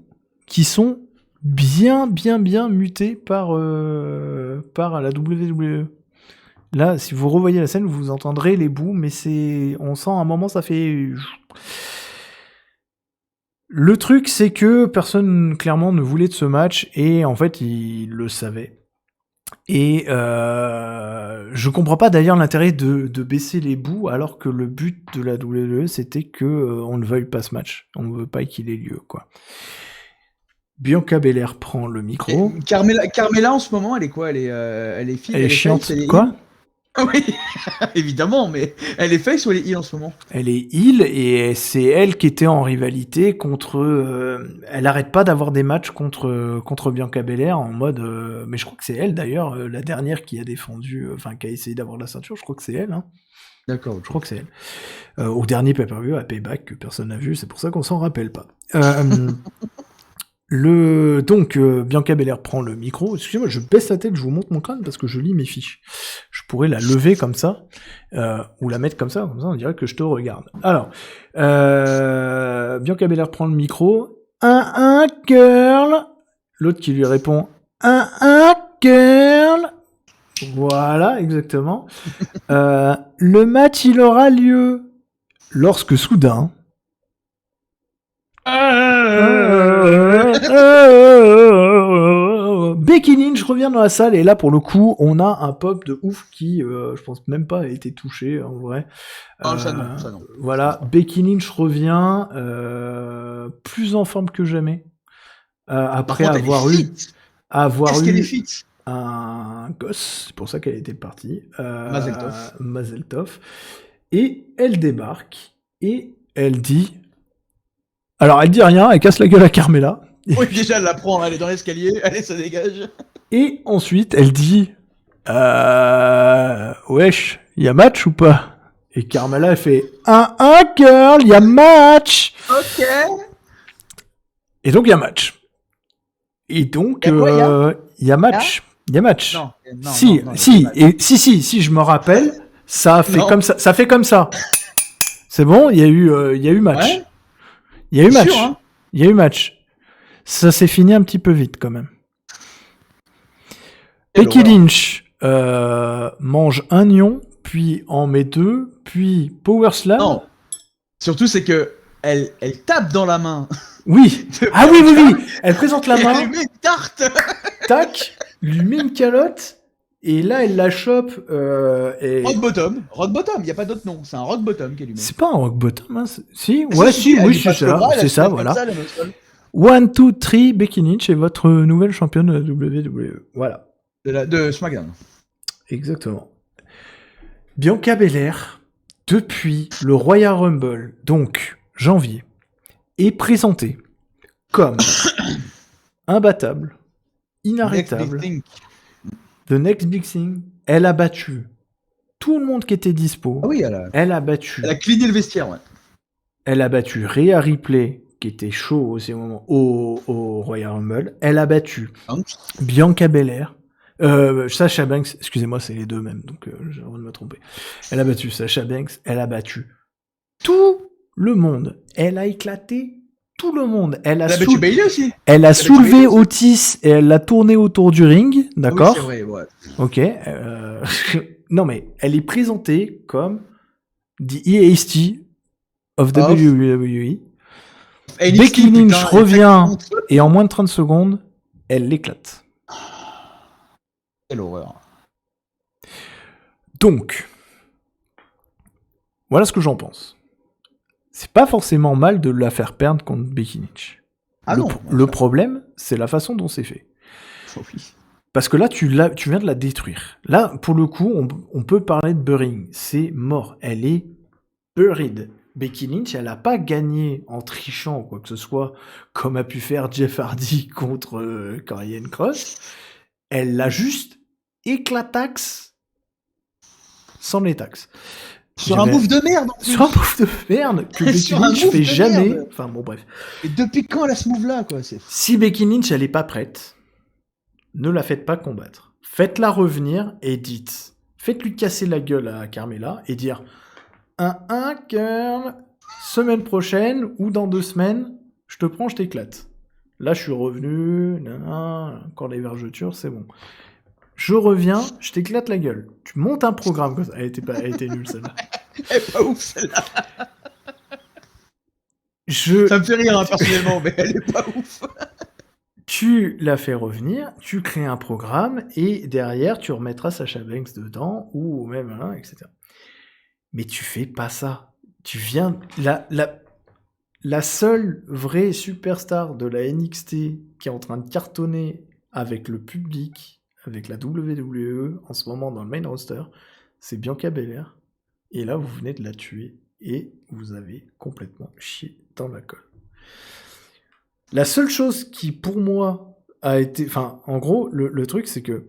qui sont bien mutés par la WWE. Là, si vous revoyez la scène, vous entendrez les boos, mais on sent à un moment, ça fait... Le truc, c'est que personne, clairement, ne voulait de ce match, et en fait, il le savait. Et je comprends pas d'ailleurs l'intérêt de baisser les bouts alors que le but de la WWE c'était que on ne veuille pas ce match, on ne veut pas qu'il ait lieu quoi. Bianca Belair prend le micro. Et Carmella en ce moment, elle est quoi? Elle est fille, elle est chiante. face, Quoi? Oui, évidemment, mais elle est face ou elle est heel en ce moment? Elle est heel et c'est elle qui était en rivalité contre... elle arrête pas d'avoir des matchs contre Bianca Belair en mode... mais je crois que c'est elle d'ailleurs, la dernière qui a défendu... qui a essayé d'avoir la ceinture, je crois que c'est elle. Hein. D'accord. Je crois que c'est elle. Au dernier pay-per-view, à Payback, que personne n'a vu, c'est pour ça qu'on s'en rappelle pas. Donc, Bianca Belair prend le micro. Excusez-moi, je baisse la tête, je vous montre mon crâne parce que je lis mes fiches. Je pourrais la lever comme ça, ou la mettre comme ça on dirait que je te regarde. Alors, Bianca Belair prend le micro. Un girl. L'autre qui lui répond un girl. Voilà, exactement. Le match, il aura lieu lorsque soudain... Becky Lynch revient dans la salle et là pour le coup on a un pop de ouf qui je pense même pas a été touché en vrai. Ça non. Voilà, Becky Lynch revient plus en forme que jamais après contre, avoir eu fit un gosse, c'est pour ça qu'elle était partie. Mazel tov. Et elle débarque et elle dit... Alors, elle dit rien, elle casse la gueule à Carmella. Oui, déjà, elle la prend, elle est dans l'escalier, allez, ça dégage. Et ensuite, elle dit wesh, y a match ou pas? Et Carmella, elle fait un girl, y a match. Ok. Et donc, y a match. Et donc, y a match. Y a match. Non, si, je me rappelle, ça fait comme ça. Ça fait comme ça. C'est bon, y a eu match. Ouais. Il y a eu match. Sûr, hein. Il y a eu match. Ça s'est fini un petit peu vite quand même. Becky Lynch mange un lion, puis en met deux, puis Power Slam. Non. Surtout c'est que elle tape dans la main. Oui. Ah oui. Elle présente la main. Elle lui met une tarte. Tac. Lui met une calotte. Et là, elle la chope. Rock bottom, y a pas d'autre nom. C'est un rock bottom qu'elle lui met. C'est pas un rock bottom, hein. Si, oui, c'est ça. C'est ça, voilà. 1, 2, 3, Becky Lynch est votre nouvelle championne de la WWE. Voilà. De SmackDown. Exactement. Bianca Belair, depuis le Royal Rumble, donc janvier, est présentée comme imbattable, inarrêtable. The next big thing. Elle a battu tout le monde qui était dispo. Ah oui, elle a battu. Elle a cliné le vestiaire, ouais. Elle a battu Rhea Ripley, qui était chaud au moment au Royal Rumble. Elle a battu Bianca Belair. Sasha Banks, excusez-moi, c'est les deux mêmes, donc j'ai le droit de me tromper. Elle a battu Sasha Banks, elle a battu tout le monde. Elle a éclaté tout le monde. Elle a battu Bayley aussi. Elle a soulevé Otis et elle l'a tourné autour du ring, d'accord? Ah oui, c'est vrai, ouais. Ok. Non mais elle est présentée comme the EAST of WWE. Becky Lynch revient et en moins de 30 secondes, elle l'éclate. Quelle horreur. Donc, voilà ce que j'en pense. C'est pas forcément mal de la faire perdre contre Becky Lynch. Le problème, c'est la façon dont c'est fait. Oui. Parce que là, tu viens de la détruire. Là, pour le coup, on peut parler de burying. C'est mort. Elle est buried. Becky Lynch, elle n'a pas gagné en trichant ou quoi que ce soit, comme a pu faire Jeff Hardy contre Karrion Kross. Elle l'a juste éclataxe sans les taxes. Sur un move de merde. Sur un move de merde que Becky Lynch fait jamais. Merde. Enfin bon, bref. Et depuis quand elle a ce move-là, quoi? Si Becky Lynch, elle est pas prête, ne la faites pas combattre. Faites-la revenir et dites. Faites-lui casser la gueule à Carmella et dire 1 Carl, semaine prochaine ou dans 2 semaines, je te prends, je t'éclate. Là, je suis revenu, encore les vergetures, c'est bon. Je reviens, je t'éclate la gueule. Tu montes un programme comme ça. Elle était nulle, celle-là. Elle est pas ouf, celle-là. Ça me fait rire, hein, personnellement, mais elle est pas ouf. Tu la fais revenir, tu crées un programme, et derrière, tu remettras Sasha Banks dedans, ou même, etc. Mais tu fais pas ça. Tu viens... La seule vraie superstar de la NXT qui est en train de cartonner avec le public, avec la WWE, en ce moment dans le main roster, c'est Bianca Belair. Et là, vous venez de la tuer, et vous avez complètement chié dans la colle. La seule chose qui, pour moi, a été... Enfin, en gros, le truc, c'est que...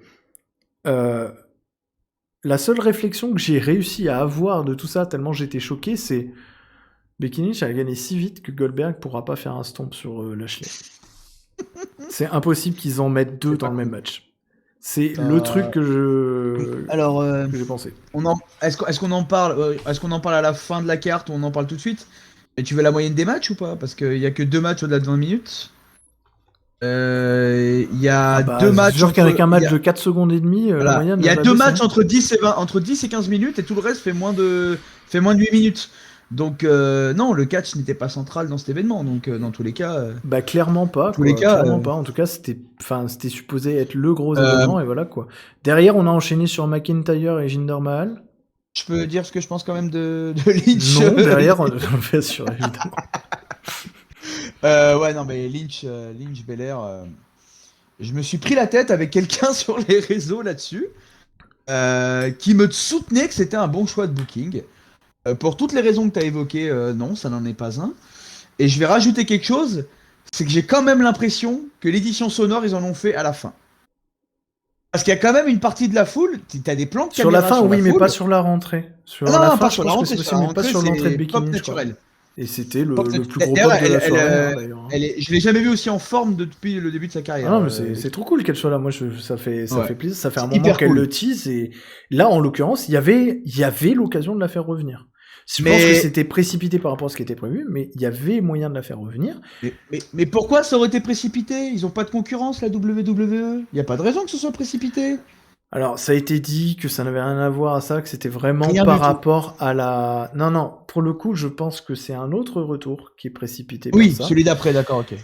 la seule réflexion que j'ai réussi à avoir de tout ça, tellement j'étais choqué, c'est... Becky Lynch a gagné si vite que Goldberg pourra pas faire un stomp sur Lashley. C'est impossible qu'ils en mettent 2 dans le même match. C'est le truc que j'ai pensé. Est-ce qu'on en parle à la fin de la carte ou on en parle tout de suite? Et tu veux la moyenne des matchs ou pas? Parce qu'il y a que 2 matchs au-delà de 20 minutes. Il y a 2 matchs. Sûr qu'avec un match de 4 secondes et demie, la moyenne. Il y a 2 matchs entre 10 et 15 minutes et tout le reste fait moins de 8 minutes. Donc non, le catch n'était pas central dans cet événement, donc dans tous les cas... clairement pas, clairement pas. En tout cas, c'était supposé être le gros événement, et voilà, quoi. Derrière, on a enchaîné sur McIntyre et Jinder Mahal. Je peux dire ce que je pense quand même de Lynch. Non, derrière, on le fait sur, évidemment. Ouais, non, mais Lynch Belair... Je me suis pris la tête avec quelqu'un sur les réseaux là-dessus, qui me soutenait que c'était un bon choix de booking. Pour toutes les raisons que tu as évoquées, non, ça n'en est pas un. Et je vais rajouter quelque chose, c'est que j'ai quand même l'impression que l'édition sonore, ils en ont fait à la fin. Parce qu'il y a quand même une partie de la foule, t'as des plans de caméra sur la fin, oui, mais pas sur la rentrée. Sur la fin, pas sur la rentrée, pas sur l'entrée de Becky Lynch, naturel. Et c'était le plus gros pop de la soirée, d'ailleurs. Je l'ai jamais vu aussi en forme depuis le début de sa carrière. Ah non, mais c'est trop cool qu'elle soit là. Moi, ça fait plaisir. Ça fait un moment qu'elle le tease. Et là, en l'occurrence, il y avait l'occasion de la faire revenir. Je pense que c'était précipité par rapport à ce qui était prévu, mais il y avait moyen de la faire revenir. Mais pourquoi ça aurait été précipité? Ils ont pas de concurrence, la WWE. Il y a pas de raison que ce soit précipité. Alors, ça a été dit que ça n'avait rien à voir à ça, que c'était vraiment par rapport à la... Non, pour le coup, je pense que c'est un autre retour qui est précipité par ça. Oui, celui d'après, d'accord, ok.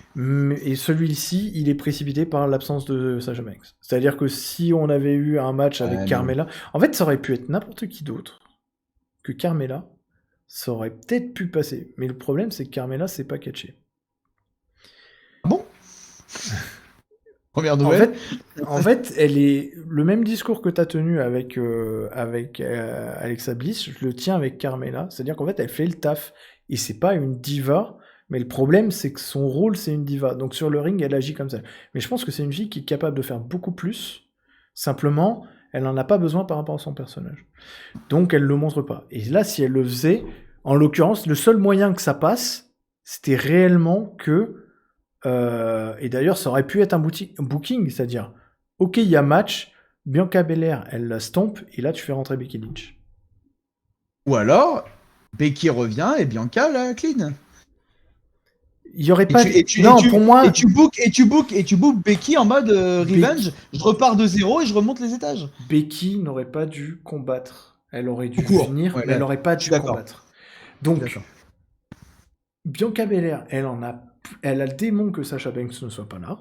Et celui-ci, il est précipité par l'absence de Sasha Banks. C'est-à-dire que si on avait eu un match avec Carmella... En fait, ça aurait pu être n'importe qui d'autre que Carmella. Ça aurait peut-être pu passer. Mais le problème, c'est que Carmella, c'est pas catché. Bon. Première nouvelle. En fait, elle est le même discours que tu as tenu avec Alexa Bliss, je le tiens avec Carmella. C'est-à-dire qu'en fait, elle fait le taf. Et c'est pas une diva, mais le problème, c'est que son rôle, c'est une diva. Donc sur le ring, elle agit comme ça. Mais je pense que c'est une fille qui est capable de faire beaucoup plus. Simplement, elle n'en a pas besoin par rapport à son personnage. Donc elle le montre pas. Et là, si elle le faisait, en l'occurrence, le seul moyen que ça passe, c'était réellement que... et d'ailleurs, ça aurait pu être un booking, c'est-à-dire, ok, il y a match, Bianca Belair, elle la stomp, et là, tu fais rentrer Becky Lynch. Ou alors, Becky revient et Bianca la clean. Il y aurait pas... pour moi... Et tu book Becky en mode revenge, je repars de zéro et je remonte les étages. Becky n'aurait pas dû combattre. Elle aurait dû venir, mais elle n'aurait pas dû combattre. Donc, Bianca Belair, elle a le démon que Sasha Banks ne soit pas là.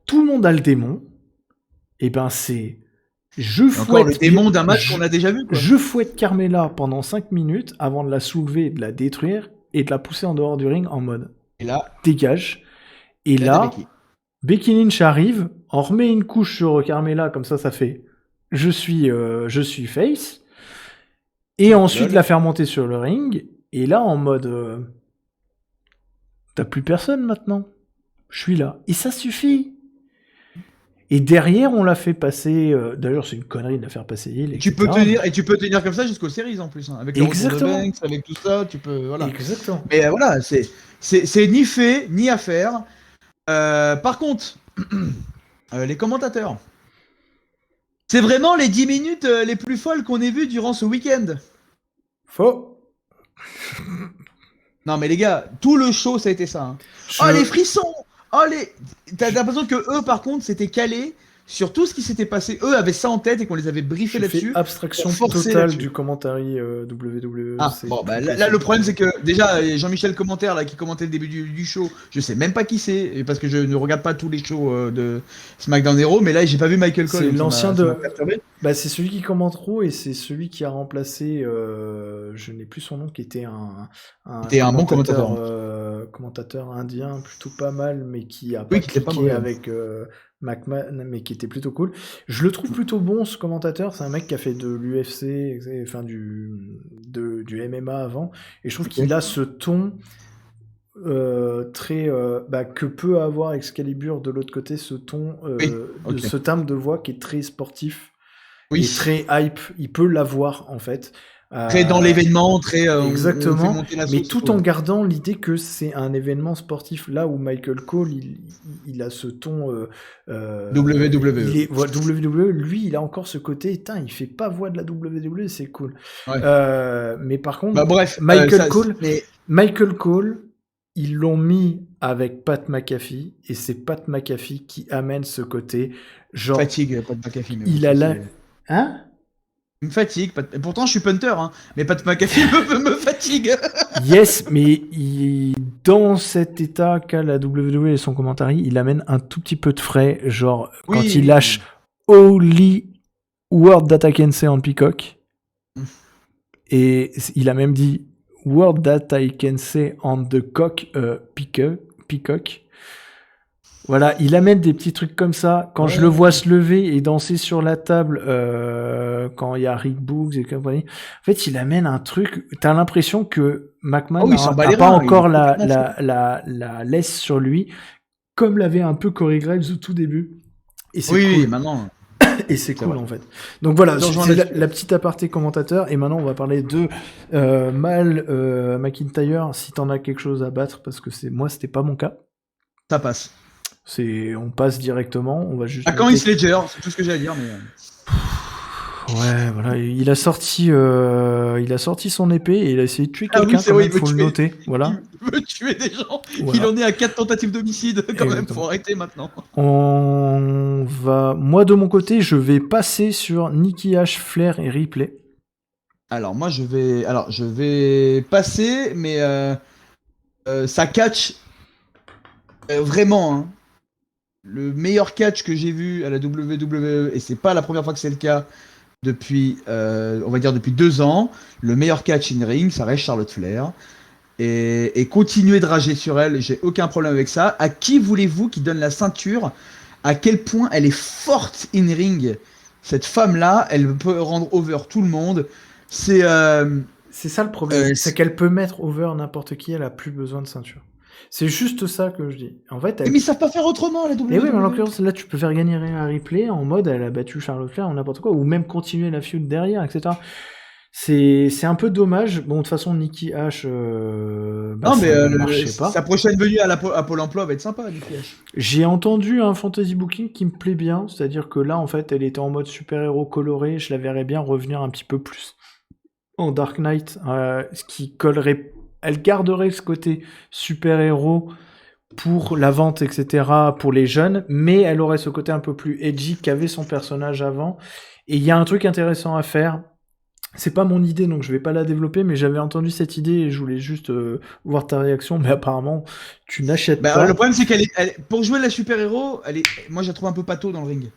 Tout le monde a le démon. Et ben c'est... Je fouette le démon d'un match qu'on a déjà vu, quoi. Je fouette Carmella pendant 5 minutes avant de la soulever, de la détruire et de la pousser en dehors du ring en mode... Et là... Dégage. Et là, Becky Lynch arrive, on remet une couche sur Carmella, comme ça fait je suis face, et ensuite la faire monter sur le ring, et là en mode t'as plus personne maintenant, je suis là, et ça suffit. Et derrière, on l'a fait passer. D'ailleurs, c'est une connerie de la faire passer. Tu peux tenir comme ça jusqu'aux séries en plus, hein, avec le retour de Banks, avec tout ça, tu peux. Voilà. Exactement. Mais voilà, c'est ni fait ni à faire. Par contre, les commentateurs, c'est vraiment les 10 minutes les plus folles qu'on ait vues durant ce week-end. Faux. Non mais les gars, tout le show ça a été ça. Hein. Oh les frissons. Oh t'as l'impression que eux par contre c'était calé sur tout ce qui s'était passé. Eux avaient ça en tête et qu'on les avait briefés là-dessus. Abstraction totale du commentary WWE. Ah bon bah là le problème c'est que déjà Jean-Michel Commentaire là qui commentait le début du show, je sais même pas qui c'est parce que je ne regarde pas tous les shows de SmackDown Hero, mais là j'ai pas vu Michael Cole. C'est l'ancien de. Bah c'est celui qui commente trop et c'est celui qui a remplacé. Je n'ai plus son nom, qui était un bon commentateur indien plutôt pas mal, mais qui a pas cliqué avec. McMahon, mais qui était plutôt cool. Je le trouve plutôt bon, ce commentateur. C'est un mec qui a fait de l'UFC, enfin du MMA avant, et je trouve qu'il a ce ton très que peut avoir Excalibur de l'autre côté, ce ton, ce timbre de voix qui est très sportif, et très hype. Il peut l'avoir en fait. Très dans l'événement, très exactement, mais tout en gardant l'idée que c'est un événement sportif, là où Michael Cole il a ce ton WWE. WWE, lui il a encore ce côté, il fait pas voix de la WWE, c'est cool. Ouais. Mais par contre, bref, Michael Cole, ils l'ont mis avec Pat McAfee, et c'est Pat McAfee qui amène ce côté genre fatigue Pat McAfee. Il a là, Il me fatigue. Pourtant, je suis punter, hein. Mais Pat McAfee me fatigue. Yes, mais dans cet état qu'a la WWE et son commentary, il amène un tout petit peu de frais, genre quand il lâche Holy Word that I can say on Peacock. Et il a même dit Word that I can say on the cock Peacock. Voilà, il amène des petits trucs comme ça. Quand je le vois se lever et danser sur la table, quand il y a Rick Boogs et compagnie, en fait, il amène un truc. T'as l'impression que McMahon n'a pas encore la laisse sur lui, comme l'avait un peu Corey Graves au tout début. Et c'est cool. Maintenant. Et c'est cool en fait. Donc voilà, c'est la petite aparté commentateur. Et maintenant, on va parler de McIntyre. Si t'en as quelque chose à battre, parce que moi, c'était pas mon cas. Ça passe. On passe directement, on va juste. Quand Heath Ledger, c'est tout ce que j'ai à dire, mais. Ouais, voilà, il a sorti son épée et il a essayé de tuer quelqu'un, quand même, faut le noter, voilà. Il veut tuer des gens, voilà. Il en est à 4 tentatives d'homicide, quand même, faut arrêter maintenant. Moi de mon côté, je vais passer sur Nikki H, Flair et Ripley. Alors moi je vais passer, mais ça catch vraiment, hein. Le meilleur catch que j'ai vu à la WWE, et c'est pas la première fois que c'est le cas depuis, on va dire depuis 2 ans, le meilleur catch in ring, ça reste Charlotte Flair. Et continuer de rager sur elle, j'ai aucun problème avec ça. À qui voulez-vous qui donne la ceinture? À quel point elle est forte in ring. Cette femme-là, elle peut rendre over tout le monde. C'est ça le problème, c'est qu'elle peut mettre over n'importe qui, elle a plus besoin de ceinture. C'est juste ça que je dis. En fait, mais ils savent pas faire autrement, la WWE. Mais oui, mais en l'occurrence, là, tu peux faire gagner un replay en mode elle a battu Charlotte Flair ou n'importe quoi, ou même continuer la feud derrière, etc. C'est un peu dommage. Bon, de toute façon, Nikki H. Non, mais sa prochaine venue à Pôle emploi va être sympa, Nikki H. J'ai entendu un fantasy booking qui me plaît bien, c'est-à-dire que là, en fait, elle était en mode super-héros coloré. Je la verrais bien revenir un petit peu plus en Dark Knight, ce qui collerait. Elle garderait ce côté super-héros pour la vente, etc., pour les jeunes, mais elle aurait ce côté un peu plus edgy qu'avait son personnage avant. Et il y a un truc intéressant à faire. C'est pas mon idée, donc je vais pas la développer, mais j'avais entendu cette idée et je voulais juste voir ta réaction, mais apparemment, tu n'achètes pas. Le problème, c'est qu'elle pour jouer la super-héros, moi, je la trouve un peu pâteau dans le ring.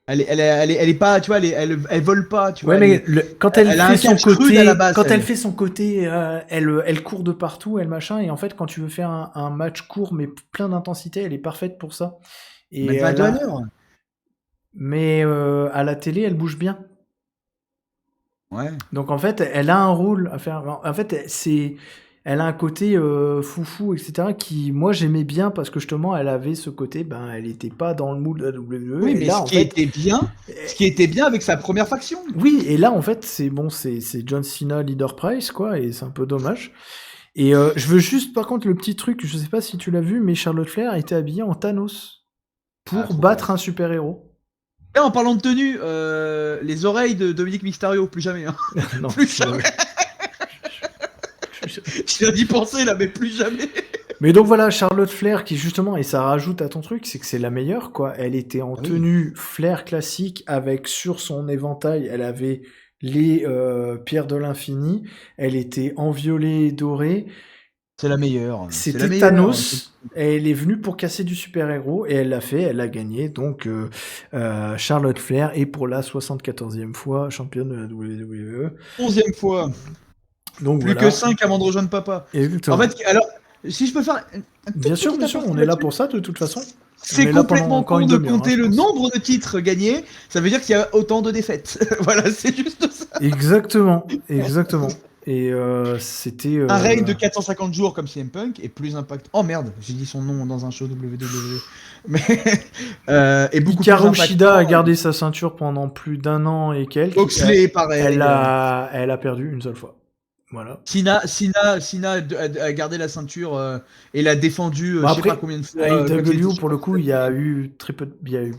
Elle est pas, tu vois, elle vole pas, tu vois. Ouais, mais quand elle fait son côté, elle court de partout, elle machin, et en fait, quand tu veux faire un match court mais plein d'intensité, elle est parfaite pour ça. Et Même 22 à l'heure. Mais à la télé, elle bouge bien. Ouais. Donc en fait, elle a un rôle à faire. En fait, elle a un côté foufou, etc. qui, moi, j'aimais bien parce que justement, elle avait ce côté, elle était pas dans le moule de la WWE. Oui, Et mais là, ce en qui fait, était bien avec sa première faction. oui, et là, en fait, c'est John Cena leader price, quoi, et c'est un peu dommage. Et je veux juste, par contre, le petit truc, je sais pas si tu l'as vu, mais Charlotte Flair était habillée en Thanos pour trop battre classe. un super-héros. Et en parlant de tenue, les oreilles de Dominique Mysterio, plus jamais. Hein. Non, Plus jamais. Je viens d'y penser là, mais plus jamais. Mais donc voilà, Charlotte Flair qui justement, et ça rajoute à ton truc, c'est que c'est la meilleure, quoi. Elle était en tenue Flair classique avec sur son éventail, elle avait les pierres de l'infini, elle était en violet doré. C'est la meilleure. C'était Thanos, et elle est venue pour casser du super-héros, et elle l'a fait, elle a gagné. Donc Charlotte Flair est pour la 74e fois championne de la WWE. 11e fois. Donc plus voilà. que 5 avant de rejoindre papa. Exactement. En fait, alors, si je peux faire bien sûr, on est là pour ça de toute façon. C'est complètement con de compter le nombre de titres gagnés. Ça veut dire qu'il y a autant de défaites. Voilà, c'est juste ça. Exactement. Et c'était... Un règne de 450 jours comme CM Punk est plus impact. Oh merde, j'ai dit son nom dans un show WWE. Mais est beaucoup Hikaru plus Shida a gardé sa ceinture pendant plus d'1 an et quelques. Oxley, pareil. Elle a perdu une seule fois. Voilà. Sina a gardé la ceinture et l'a défendu je sais pas combien de fois. AEW, pour le coup, il y a eu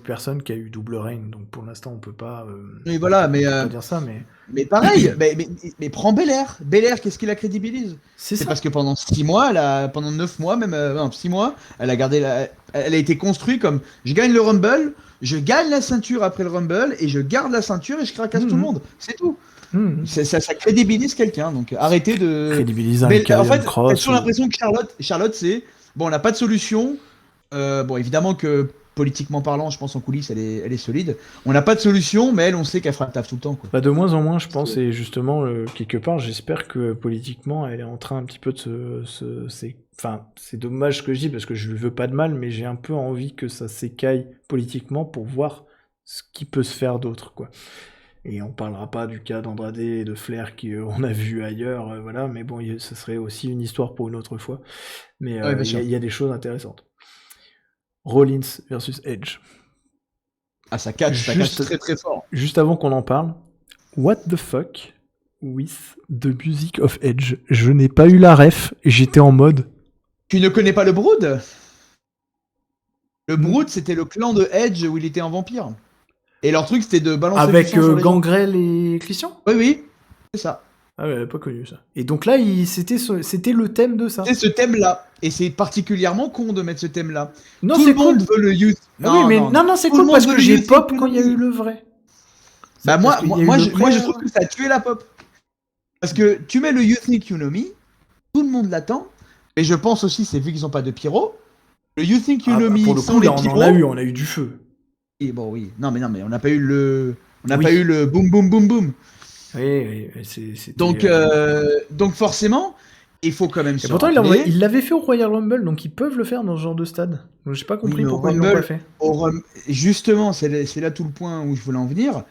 personne qui a eu double règne, donc pour l'instant on peut pas. Mais voilà, mais pas dire ça, mais. Mais pareil, mais prends Belair. Belair, qu'est-ce qui la crédibilise? C'est parce que pendant 6 mois, pendant 9 mois, même 6 mois, elle a gardé elle a été construite comme je gagne le Rumble, je gagne la ceinture après le Rumble et je garde la ceinture et je cracasse tout le monde. C'est tout. Ça crédibilise quelqu'un, donc arrêtez de crédibiliser un en fait, cross. j'ai toujours l'impression que Charlotte c'est bon, on n'a pas de solution. Bon, évidemment que politiquement parlant, je pense en coulisses, elle est solide. On n'a pas de solution, mais elle, on sait qu'elle fera le taf tout le temps, quoi. De moins en moins, je pense, et justement, quelque part, j'espère que politiquement, elle est en train un petit peu de Enfin, c'est dommage ce que je dis parce que je lui veux pas de mal, mais j'ai un peu envie que ça s'écaille politiquement pour voir ce qui peut se faire d'autre, quoi. Et on parlera pas du cas d'Andrade et de Flair qu'on a vu ailleurs, voilà, mais bon, ce serait aussi une histoire pour une autre fois. Mais il y a des choses intéressantes. Rollins versus Edge. Ah, ça catch très très fort. Juste avant qu'on en parle, what the fuck with the music of Edge? Je n'ai pas eu la ref, j'étais en mode... Tu ne connais pas le Brood? Le Brood, c'était le clan de Edge où il était un vampire. Et leur truc, c'était de balancer avec Gangrel et Christian? Oui, c'est ça. Ah ouais, pas connu ça. Et donc là, c'était le thème de ça. C'est ce thème-là. Et c'est particulièrement con de mettre ce thème-là. Non, tout le monde veut le youth. Non, oui, mais non, c'est cool parce que j'ai pop quand il y a eu le vrai. Bah moi, je trouve que ça a tué la pop. Parce que tu mets le You Think You Know Me, tout le monde l'attend. Et je pense aussi, c'est vu qu'ils n'ont pas de pyro. Le You Think You Know Me, pour le coup, là, on a eu du feu. Et bon, oui. Non, mais on n'a pas eu le... On n'a pas eu le boum boum boum boum. Oui, donc forcément, il faut quand même se pourtant, il l'avait fait au Royal Rumble, donc ils peuvent le faire dans ce genre de stade. Donc j'ai pas compris pourquoi ils l'ont pas fait. Justement, c'est là tout le point où je voulais en venir.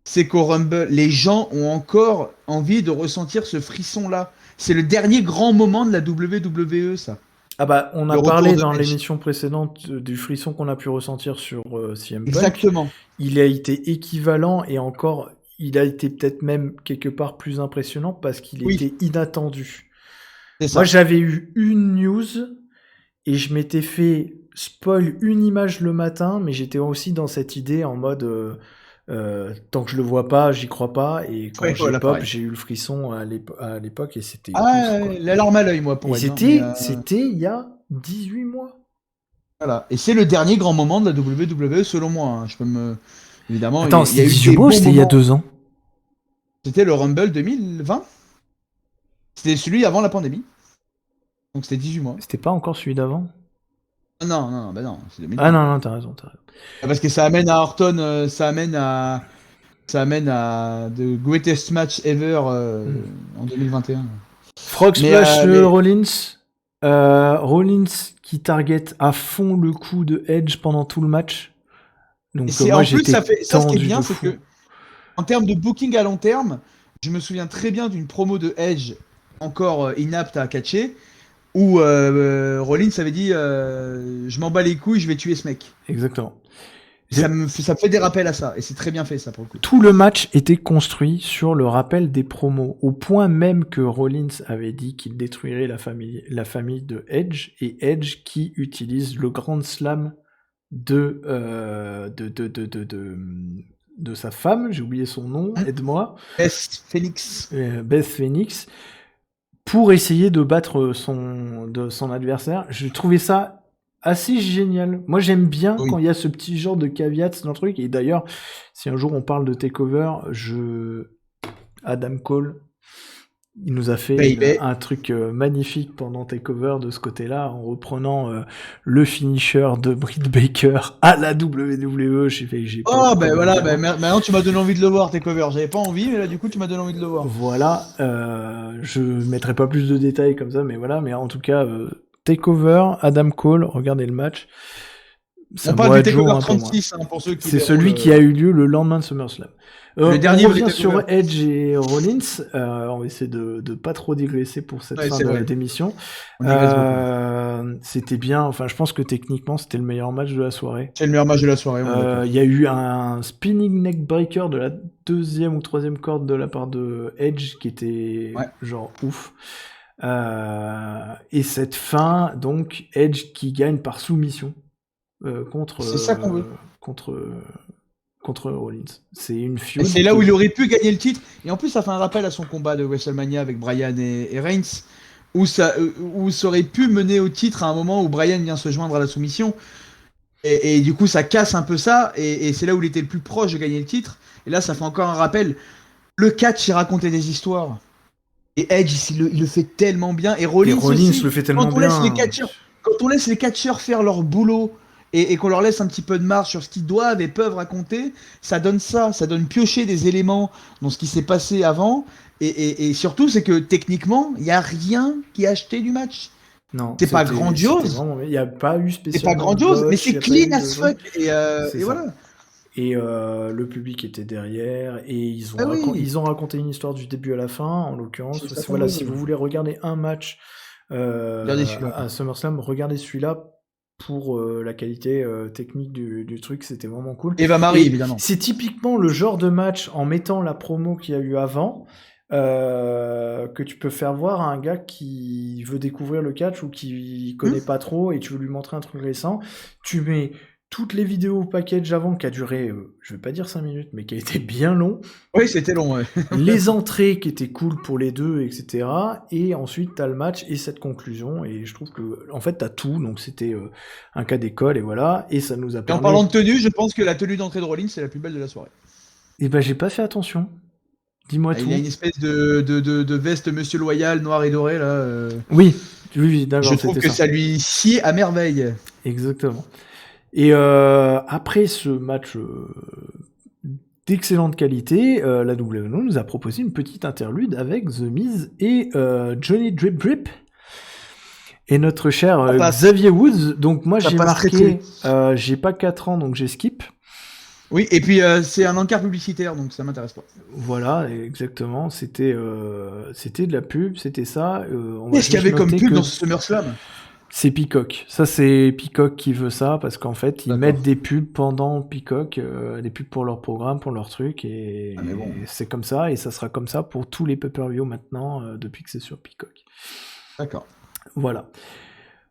C'est qu'au Rumble, les gens ont encore envie de ressentir ce frisson-là. C'est le dernier grand moment de la WWE, ça. Ah bah, on a parlé dans l'émission précédente du frisson qu'on a pu ressentir sur CM Punk. Exactement. Il a été équivalent et encore... Il a été peut-être même quelque part plus impressionnant parce qu'il était inattendu. Moi, j'avais eu une news et je m'étais fait spoil une image le matin, mais j'étais aussi dans cette idée en mode tant que je le vois pas, j'y crois pas. Et quand j'ai pop, j'ai eu le frisson à l'époque et c'était... la larme à l'œil, moi, pour être. C'était il y a 18 mois. Voilà. Et c'est le dernier grand moment de la WWE, selon moi. Hein. Je peux me... Évidemment, attends, c'était 18 mois ou c'était il y a 2 ans? C'était le Rumble 2020. C'était celui avant la pandémie. Donc c'était 18 mois. C'était pas encore celui d'avant? Non, bah non, c'est 2020. Ah non, t'as raison. Parce que ça amène à Orton, ça amène à The Greatest Match Ever en 2021. Frog Splash Rollins. Rollins qui target à fond le coup de Edge pendant tout le match. Donc Et moi en plus, j'étais ça ce qui est tendu bien, de c'est fou. que en termes de booking à long terme, je me souviens très bien d'une promo de Edge encore inapte à catcher, où Rollins avait dit je m'en bats les couilles, je vais tuer ce mec. Exactement. Ça me fait des rappels à ça, et c'est très bien fait ça pour le coup. Tout le match était construit sur le rappel des promos, au point même que Rollins avait dit qu'il détruirait la famille de Edge, et Edge qui utilise le Grand Slam de sa femme, j'ai oublié son nom, aide-moi, Best Phoenix. Beth Phoenix, pour essayer de battre son adversaire. Je trouvais ça assez génial. Moi, j'aime bien Oui. quand il y a ce petit genre de caveat dans le truc. Et d'ailleurs, si un jour on parle de takeover, Adam Cole, il nous a fait un truc magnifique pendant takeover de ce côté-là, en reprenant le finisher de Britt Baker à la WWE. Oh, ben voilà, maintenant tu m'as donné envie de le voir, takeover. J'avais pas envie, mais là du coup tu m'as donné envie de le voir. Voilà, je mettrai pas plus de détails comme ça, mais voilà, mais en tout cas, takeover, Adam Cole, regardez le match. On parle du takeover 36, pour ceux qui c'est celui qui a eu lieu le lendemain de SummerSlam. Le dernier on revient sur Edge et Rollins. On va essayer de pas trop digresser pour cette fin d'émission. C'était bien. Enfin, je pense que techniquement, c'était le meilleur match de la soirée. C'est le meilleur match de la soirée. Il y a eu un spinning neck breaker de la 2e ou 3e corde de la part de Edge qui était genre ouf. Et cette fin, donc Edge qui gagne par soumission contre. C'est ça qu'on veut. Contre Rollins. C'est une feud. C'est là où il aurait pu gagner le titre. Et en plus, ça fait un rappel à son combat de WrestleMania avec Bryan et Reigns, où ça aurait pu mener au titre à un moment où Bryan vient se joindre à la soumission. Et du coup, ça casse un peu ça. Et c'est là où il était le plus proche de gagner le titre. Et là, ça fait encore un rappel. Le catch, il racontait des histoires. Et Edge, il le fait tellement bien. Et Rollins aussi, le fait tellement bien. Quand on laisse les catcheurs faire leur boulot, et qu'on leur laisse un petit peu de marge sur ce qu'ils doivent et peuvent raconter, ça donne piocher des éléments dans ce qui s'est passé avant, et surtout c'est que techniquement, il n'y a rien qui a acheté du match. Non, c'est pas grandiose. Il n'y a pas eu spécialement. C'est pas grandiose, mais c'est clean as fuck, et voilà. Et le public était derrière, et ils ont raconté une histoire du début à la fin, en l'occurrence. Voilà, si vous voulez regarder un match à SummerSlam, regardez celui-là. Pour la qualité technique du truc, c'était vraiment cool. Eva Marie, évidemment. C'est typiquement le genre de match, en mettant la promo qu'il y a eu avant, que tu peux faire voir à un gars qui veut découvrir le catch ou qui connaît pas trop et tu veux lui montrer un truc récent. Tu mets toutes les vidéos package avant, qui a duré, je vais pas dire 5 minutes, mais qui a été bien long. Oui, c'était long, ouais. Les entrées qui étaient cool pour les deux, etc. Et ensuite, t'as le match et cette conclusion. Et je trouve que, en fait, t'as tout. Donc, c'était un cas d'école, et voilà. Et ça nous a permis... En parlant de tenue, je pense que la tenue d'entrée de Rollins, c'est la plus belle de la soirée. Eh ben, j'ai pas fait attention. Dis-moi tout. Il y a une espèce de veste Monsieur Loyal, noir et doré, là. Oui, d'accord. Je trouve que ça lui sied à merveille. Exactement. Et après ce match d'excellente qualité, la WWE nous a proposé une petite interlude avec The Miz et Johnny Drip Drip et notre cher Xavier Woods. Donc moi j'ai marqué, j'ai pas 4 ans donc j'ai skip. Oui, et puis c'est un encart publicitaire, donc ça m'intéresse pas. Voilà, exactement. C'était de la pub, c'était ça. Qu'est-ce qu'il y avait comme pub dans ce SummerSlam ? C'est Peacock. Ça, c'est Peacock qui veut ça, parce qu'en fait, ils mettent des pubs pendant Peacock, des pubs pour leur programme, pour leur truc, et c'est comme ça, et ça sera comme ça pour tous les pay-per-view maintenant, depuis que c'est sur Peacock. D'accord. Voilà.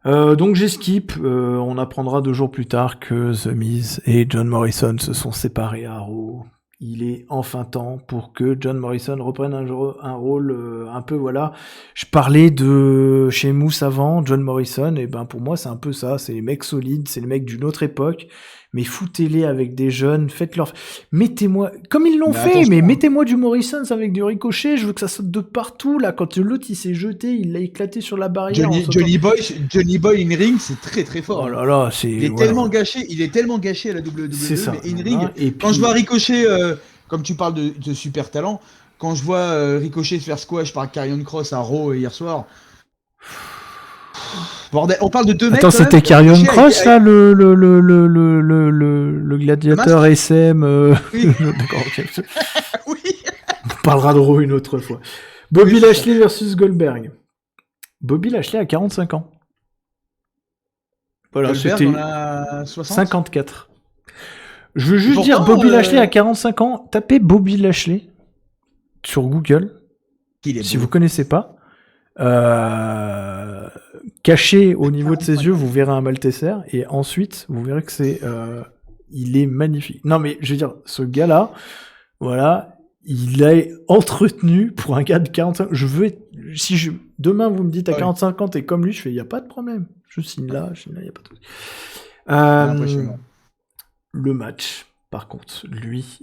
Donc j'ai skip, on apprendra 2 jours plus tard que The Miz et John Morrison se sont séparés à Raw. Il est enfin temps pour que John Morrison reprenne un rôle un peu, voilà. Je parlais de chez Moose avant, John Morrison, et ben pour moi c'est un peu ça, c'est les mecs solides, c'est les mecs d'une autre époque, mais foutez-les avec des jeunes, faites-leur... Mettez-moi, comme ils l'ont fait, mais mettez-moi du Morrison avec du Ricochet, je veux que ça saute de partout, là, quand l'autre il s'est jeté, il l'a éclaté sur la barrière. Johnny Boy in ring, c'est très très fort. Oh là là, il est tellement gâché à la WWE, c'est ça, mais in ring, et quand je vois Ricochet, comme tu parles de super talent, quand je vois Ricochet se faire squash par Karrion Kross à Raw hier soir, Bordel, on parle de 2 mecs. Attends, c'était Karrion Cross, là, le gladiateur le SM. Oui. D'accord, ok. Oui. On parlera de Raw une autre fois. Bobby Lashley versus Goldberg. Bobby Lashley a 45 ans. Voilà, Goldberg, c'était on a 60. 54. Je veux juste Pourtant, dire, Bobby Lashley a 45 ans. Tapez Bobby Lashley sur Google, Il est si beau. vous connaissez pas. Caché au niveau de ses yeux, vous verrez un Malteser, et ensuite, vous verrez que il est magnifique. Non, mais je veux dire, ce gars-là, voilà, il est entretenu pour un gars de 45 ans. Demain, vous me dites à 45 ans, t'es comme lui, je fais, y a pas de problème. Je signe là, y a pas de truc. Impressionnant. Le match, par contre, lui,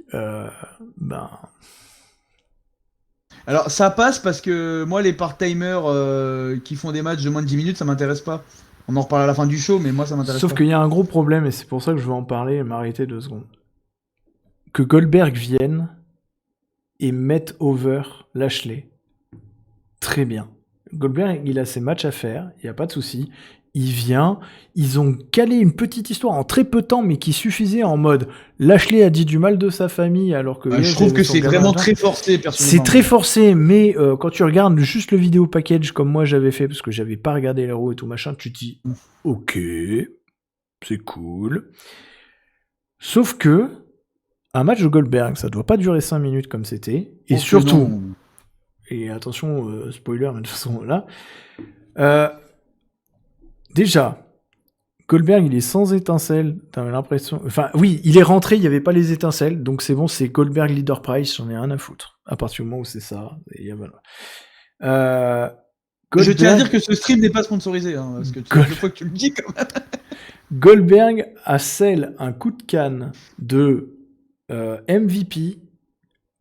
Alors, ça passe parce que moi, les part-timers qui font des matchs de moins de 10 minutes, ça m'intéresse pas. On en reparle à la fin du show, mais moi, ça m'intéresse Sauf pas. qu'il y a un gros problème, et c'est pour ça que je veux en parler et m'arrêter 2 secondes. Que Goldberg vienne et mette over Lashley. Très bien. Goldberg, il a ses matchs à faire, il n'y a pas de souci. Il vient, ils ont calé une petite histoire en très peu de temps, mais qui suffisait en mode Lashley a dit du mal de sa famille, alors que... Je trouve que c'est vraiment très forcé, personnellement. C'est très forcé, mais quand tu regardes juste le vidéo package comme moi j'avais fait, parce que j'avais pas regardé les Raw et tout machin, tu te dis ok, c'est cool. Sauf que un match de Goldberg, ça doit pas durer 5 minutes comme c'était, et surtout, et attention, spoiler, mais de toute façon là, déjà, Goldberg, il est sans étincelle, t'avais l'impression... Enfin, oui, il est rentré, il n'y avait pas les étincelles, donc c'est bon, c'est Goldberg Leader Price, j'en ai rien à foutre. À partir du moment où c'est ça, et voilà. Je tiens à dire que ce stream n'est pas sponsorisé, hein, parce que chaque fois que tu le dis, quand même. Goldberg a scellé un coup de canne de MVP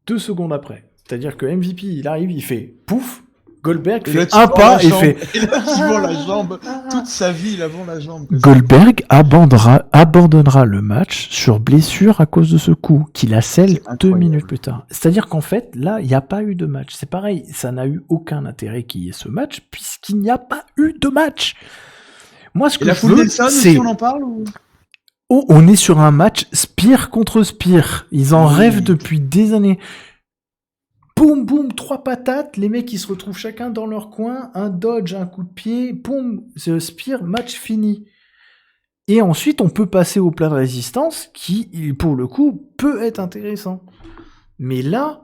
2 secondes après. C'est-à-dire que MVP, il arrive, il fait pouf, Goldberg fait un pas et fait... Et là, il vend la jambe. Toute sa vie, il a vendu la jambe. Goldberg abandonnera le match sur blessure à cause de ce coup, qu'il a scellé 2 minutes plus tard. C'est-à-dire qu'en fait, là, il n'y a pas eu de match. C'est pareil, ça n'a eu aucun intérêt qu'il y ait ce match, puisqu'il n'y a pas eu de match. Moi, ce que je veux, c'est... on en parle ou... Oh, on est sur un match Spear contre Spear. Ils en rêvent depuis des années. Boum, boum, 3 patates, les mecs ils se retrouvent chacun dans leur coin, un dodge, un coup de pied, boum, Spear, match fini. Et ensuite on peut passer au plat de résistance qui, pour le coup, peut être intéressant. Mais là,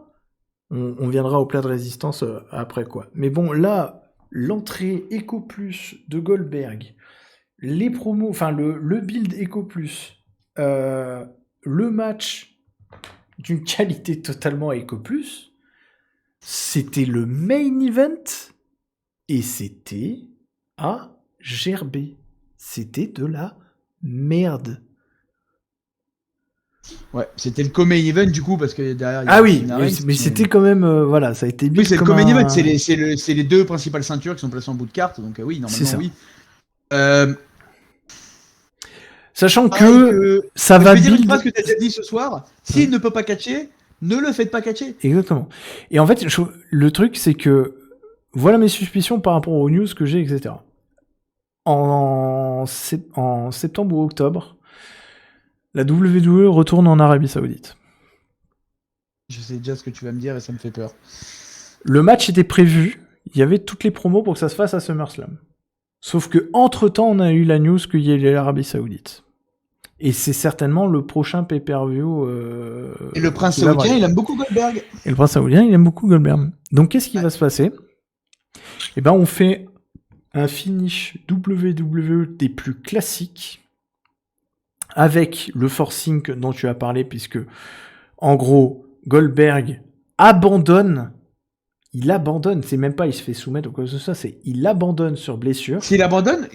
on viendra au plat de résistance après quoi. Mais bon, là, l'entrée Eco Plus de Goldberg, les promos, enfin le build Eco Plus, le match d'une qualité totalement Eco Plus, c'était le main event et c'était à gerber. C'était de la merde. Ouais, c'était le co-main event du coup parce que derrière. Ah oui, mais c'était quand même voilà, ça a été bien. Oui, c'est le co-main event, c'est les 2 principales ceintures qui sont placées en bout de carte, donc oui, normalement oui. Sachant que ça va build. Je vais dire une phrase que tu as déjà dit ce soir. S'il ne peut pas catcher, ne le faites pas catcher. Exactement. Et en fait, le truc, c'est que voilà mes suspicions par rapport aux news que j'ai, etc. En septembre ou octobre, la WWE retourne en Arabie Saoudite. Je sais déjà ce que tu vas me dire et ça me fait peur. Le match était prévu, il y avait toutes les promos pour que ça se fasse à SummerSlam. Sauf que entre-temps, on a eu la news qu'il y ait l'Arabie Saoudite. Et c'est certainement le prochain pay-per-view. Et le prince saoudien, il aime beaucoup Goldberg. Et le prince saoudien, il aime beaucoup Goldberg. Donc, qu'est-ce qui va se passer ? Eh ben, on fait un finish WWE des plus classiques avec le forcing dont tu as parlé, puisque, en gros, Goldberg abandonne. Il abandonne, c'est même pas il se fait soumettre ou quoi que ce soit, c'est il abandonne sur blessure. S'il abandonne,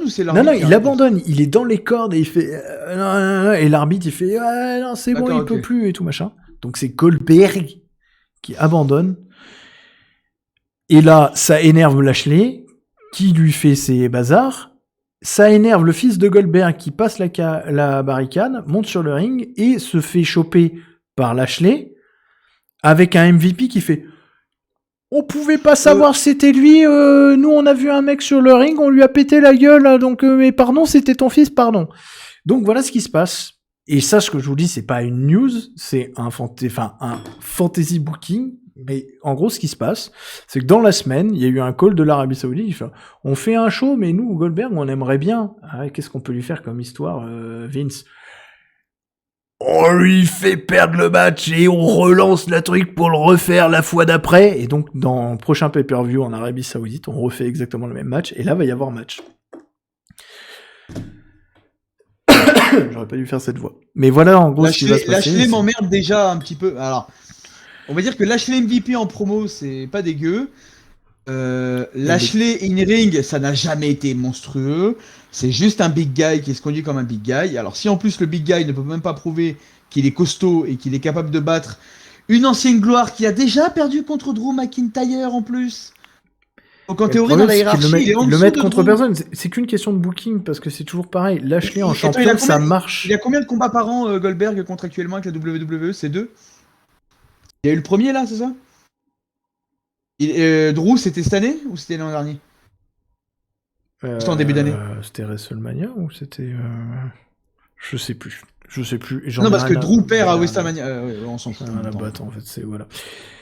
ou c'est l'arbitre? Non, il abandonne, il est dans les cordes et il fait non, et l'arbitre il fait non, c'est bon, il peut plus et tout machin. Donc c'est Goldberg qui abandonne. Et là, ça énerve Lashley qui lui fait ses bazars. Ça énerve le fils de Goldberg qui passe la barricade, monte sur le ring et se fait choper par Lashley avec un MVP qui fait On pouvait pas savoir c'était lui. Nous, on a vu un mec sur le ring, on lui a pété la gueule. Donc, mais pardon, c'était ton fils, pardon. Donc voilà ce qui se passe. Et ça, ce que je vous dis, c'est pas une news, c'est un fantasy booking. Mais en gros, ce qui se passe, c'est que dans la semaine, il y a eu un call de l'Arabie Saoudite. Il fait, on fait un show, mais nous, Goldberg, on aimerait bien. Ah, qu'est-ce qu'on peut lui faire comme histoire, Vince? On lui fait perdre le match et on relance la truc pour le refaire la fois d'après. Et donc, dans le prochain pay-per-view en Arabie Saoudite, on refait exactement le même match. Et là, va y avoir match. J'aurais pas dû faire cette voix. Mais voilà, en gros, ce qui va se passer. Lashley m'emmerde déjà un petit peu. Alors, on va dire que Lashley MVP en promo, c'est pas dégueu. Lashley in-ring, ça n'a jamais été monstrueux. C'est juste un big guy qui se conduit comme un big guy. Alors, si en plus le big guy ne peut même pas prouver qu'il est costaud et qu'il est capable de battre une ancienne gloire qui a déjà perdu contre Drew McIntyre en plus. Donc en théorie, dans la hiérarchie, il est en dessous le mettre de contre Drew. personne, c'est qu'une question de booking, parce que c'est toujours pareil. Lashley en champion, ça marche. Il y a combien de combats par an, Goldberg, contractuellement avec la WWE? C'est 2. Il y a eu le premier, là, c'est ça? Drew, c'était cette année ou c'était l'an dernier? C'était en début d'année. C'était WrestleMania ou c'était... Je sais plus. Non, parce que Drew perd à WrestleMania. On s'en fout. La batte, en fait, c'est... Voilà.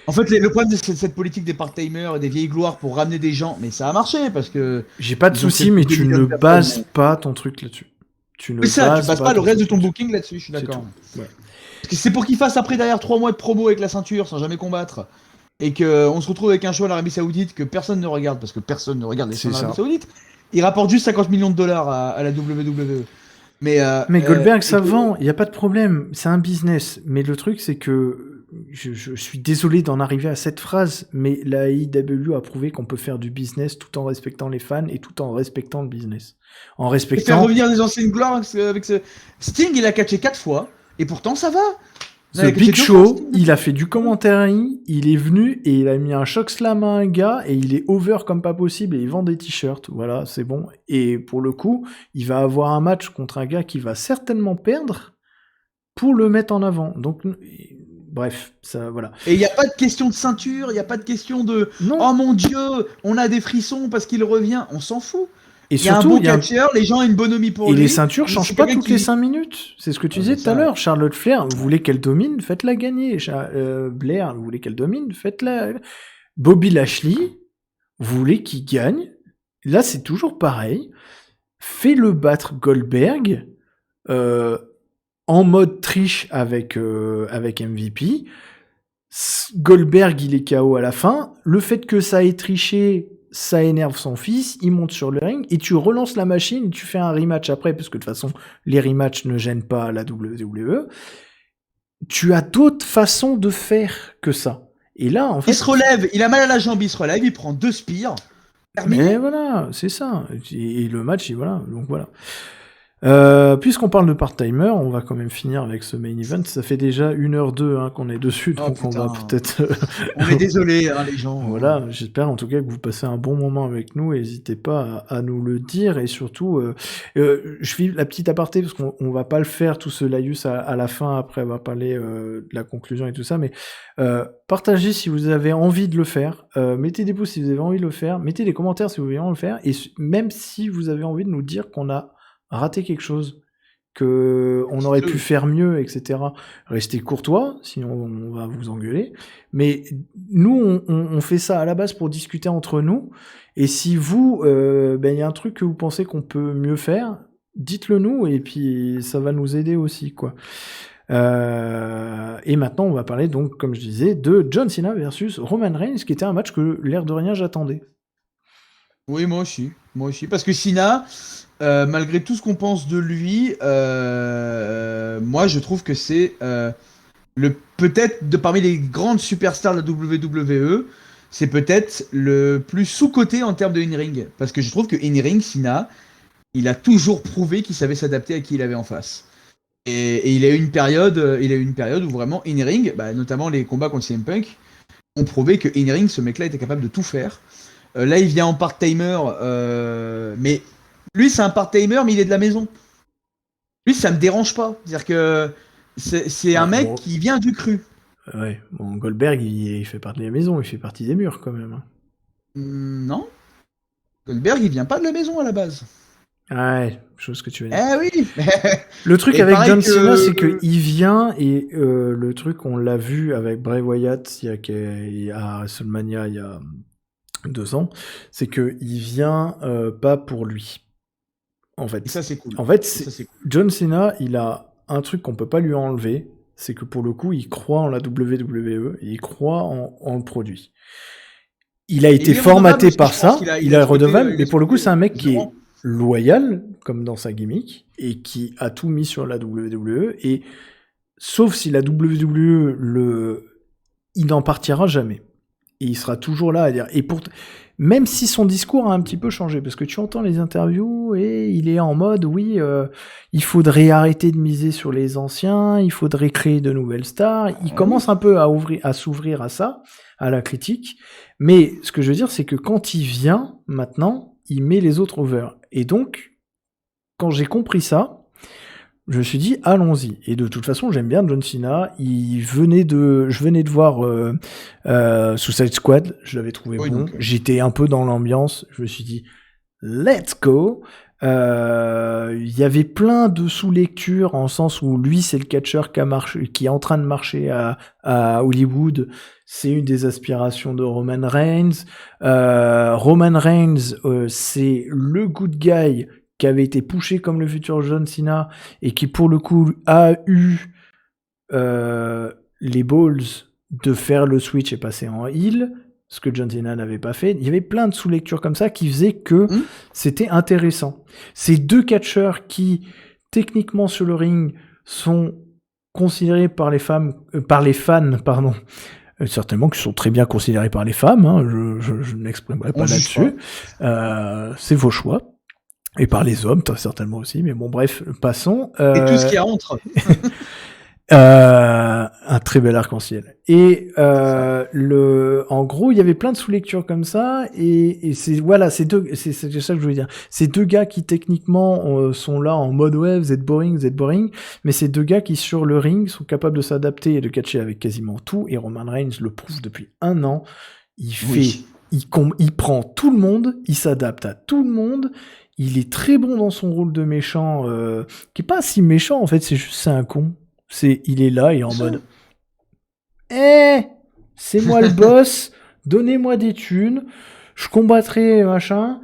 En fait, le problème de cette politique des part-timers et des vieilles gloires pour ramener des gens, mais ça a marché parce que. J'ai pas de soucis, mais tu ne bases pas ton truc là-dessus. Tu bases pas le reste de ton booking là-dessus, je suis d'accord. Ouais. C'est pour qu'il fasse après derrière 3 mois de promo avec la ceinture sans jamais combattre et qu'on se retrouve avec un show à l'Arabie Saoudite que personne ne regarde parce que personne ne regarde les shows à l'Arabie Saoudite. Il rapporte juste 50 millions de dollars à la WWE. Mais Goldberg, ça vend, il n'y a pas de problème, c'est un business. Mais le truc, c'est que je suis désolé d'en arriver à cette phrase, mais la AEW a prouvé qu'on peut faire du business tout en respectant les fans et tout en respectant le business. En respectant... faire revenir les anciennes gloires avec ce... Sting, il a catché 4 fois, et pourtant ça va. Ce Big Show, il a fait du commentaire, il est venu et il a mis un choc slam à un gars et il est over comme pas possible et il vend des t-shirts. Voilà, c'est bon. Et pour le coup, il va avoir un match contre un gars qui va certainement perdre pour le mettre en avant. Donc, bref, ça, voilà. Et il n'y a pas de question de ceinture, il n'y a pas de question de non. Oh mon Dieu, on a des frissons parce qu'il revient. On s'en fout. Et il y a un bon catcheur, les gens ont une bonhomie pour lui. Et les ceintures changent pas toutes les 5 minutes. C'est ce que tu disais tout à l'heure. Charlotte Flair, vous voulez qu'elle domine, faites-la gagner. Blair, vous voulez qu'elle domine, faites-la. Bobby Lashley, vous voulez qu'il gagne. Là, c'est toujours pareil. Fais-le battre Goldberg en mode triche avec MVP. Goldberg, il est KO à la fin. Le fait que ça ait triché, ça énerve son fils, il monte sur le ring, et tu relances la machine, et tu fais un rematch après, parce que de toute façon, les rematchs ne gênent pas la WWE. Tu as d'autres façons de faire que ça. Et là, en fait... Il se relève, il a mal à la jambe, il se relève, il prend 2 spires. Et voilà, c'est ça. Et le match, et voilà. Donc voilà. Puisqu'on parle de part-timer, on va quand même finir avec ce main event. Ça fait déjà 1h02 qu'on est dessus, donc on va peut-être... on est désolé, les gens. Voilà, j'espère en tout cas que vous passez un bon moment avec nous. N'hésitez pas à nous le dire. Et surtout, je fais la petite aparté, parce qu'on va pas le faire, tout ce laïus à la fin, après on va parler de la conclusion et tout ça, mais partagez si vous avez envie de le faire. Mettez des pouces si vous avez envie de le faire. Mettez des commentaires si vous avez envie de le faire. Et même si vous avez envie de nous dire qu'on a rater quelque chose, que on aurait pu faire mieux, etc. Restez courtois, sinon on va vous engueuler. Mais nous, on fait ça à la base pour discuter entre nous. Et si vous, y a un truc que vous pensez qu'on peut mieux faire, dites-le nous, et puis ça va nous aider aussi, quoi. Et maintenant, on va parler donc, comme je disais, de John Cena versus Roman Reigns, qui était un match que, l'air de rien, j'attendais. Oui, moi aussi. Parce que Cena, malgré tout ce qu'on pense de lui, moi je trouve que c'est peut-être parmi les grandes superstars de la WWE, c'est peut-être le plus sous-coté en termes de in-ring. Parce que je trouve que in-ring, Cena, il a toujours prouvé qu'il savait s'adapter à qui il avait en face. Et il a eu une période où vraiment in-ring, notamment les combats contre CM Punk, ont prouvé que in-ring, ce mec-là était capable de tout faire. Là, il vient en part-timer, mais lui, c'est un part-timer, mais il est de la maison. Lui, ça me dérange pas. C'est-à-dire que c'est un mec qui vient du cru. Ouais. Bon, Goldberg, il fait partie de la maison, il fait partie des murs quand même. Hein. Non. Goldberg, il vient pas de la maison à la base. Ouais, chose que tu veux dire. Eh oui. Le truc Et avec pareil John que- Cena, c'est qu'il vient et le truc, on l'a vu avec Bray Wyatt à WrestleMania il y a 2 ans, c'est qu'il vient pas pour lui. En fait, Et ça, c'est cool. c'est cool. John Cena, il a un truc qu'on peut pas lui enlever, c'est que pour le coup, il croit en la WWE et il croit en le produit. Il a été formaté par ça, il est redevable, mais pour le coup, c'est un mec qui est loyal, comme dans sa gimmick, et qui a tout mis sur la WWE, et sauf si la WWE il n'en partira jamais. Et il sera toujours là à dire, même si son discours a un petit peu changé, parce que tu entends les interviews et il est en mode, oui, il faudrait arrêter de miser sur les anciens, il faudrait créer de nouvelles stars. Il commence un peu à s'ouvrir à ça, à la critique. Mais ce que je veux dire, c'est que quand il vient, maintenant, il met les autres over. Et donc, quand j'ai compris ça, je me suis dit, allons-y. Et de toute façon, j'aime bien John Cena. Je venais de voir Suicide Squad. Je l'avais trouvé bon. Donc, j'étais un peu dans l'ambiance. Je me suis dit, let's go. Il y avait plein de sous-lectures en sens où lui, c'est le catcheur qui est en train de marcher à Hollywood. C'est une des aspirations de Roman Reigns. Roman Reigns, c'est le good guy qui avait été poussé comme le futur John Cena et qui pour le coup a eu les balls de faire le switch et passer en heel, ce que John Cena n'avait pas fait. Il y avait plein de sous-lectures comme ça qui faisaient que c'était intéressant. Ces deux catcheurs qui, techniquement sur le ring, sont considérés par les fans, certainement qui sont très bien considérés par les femmes, hein, je n'exprimerai pas là-dessus. C'est vos choix. Et par les hommes, certainement aussi, mais bon, bref, passons. Et tout ce qu'il y a entre. Un très bel arc-en-ciel. Et en gros, il y avait plein de sous-lectures comme ça, et c'est ça que je voulais dire. Ces deux gars qui techniquement sont là en mode ouais, vous êtes boring, mais ces deux gars qui sur le ring sont capables de s'adapter et de catcher avec quasiment tout. Et Roman Reigns le prouve depuis 1 an. Il prend tout le monde, il s'adapte à tout le monde. Il est très bon dans son rôle de méchant, qui est pas si méchant en fait, c'est un con. Il est là, il est en mode c'est moi le boss, donnez-moi des thunes, je combattrai machin.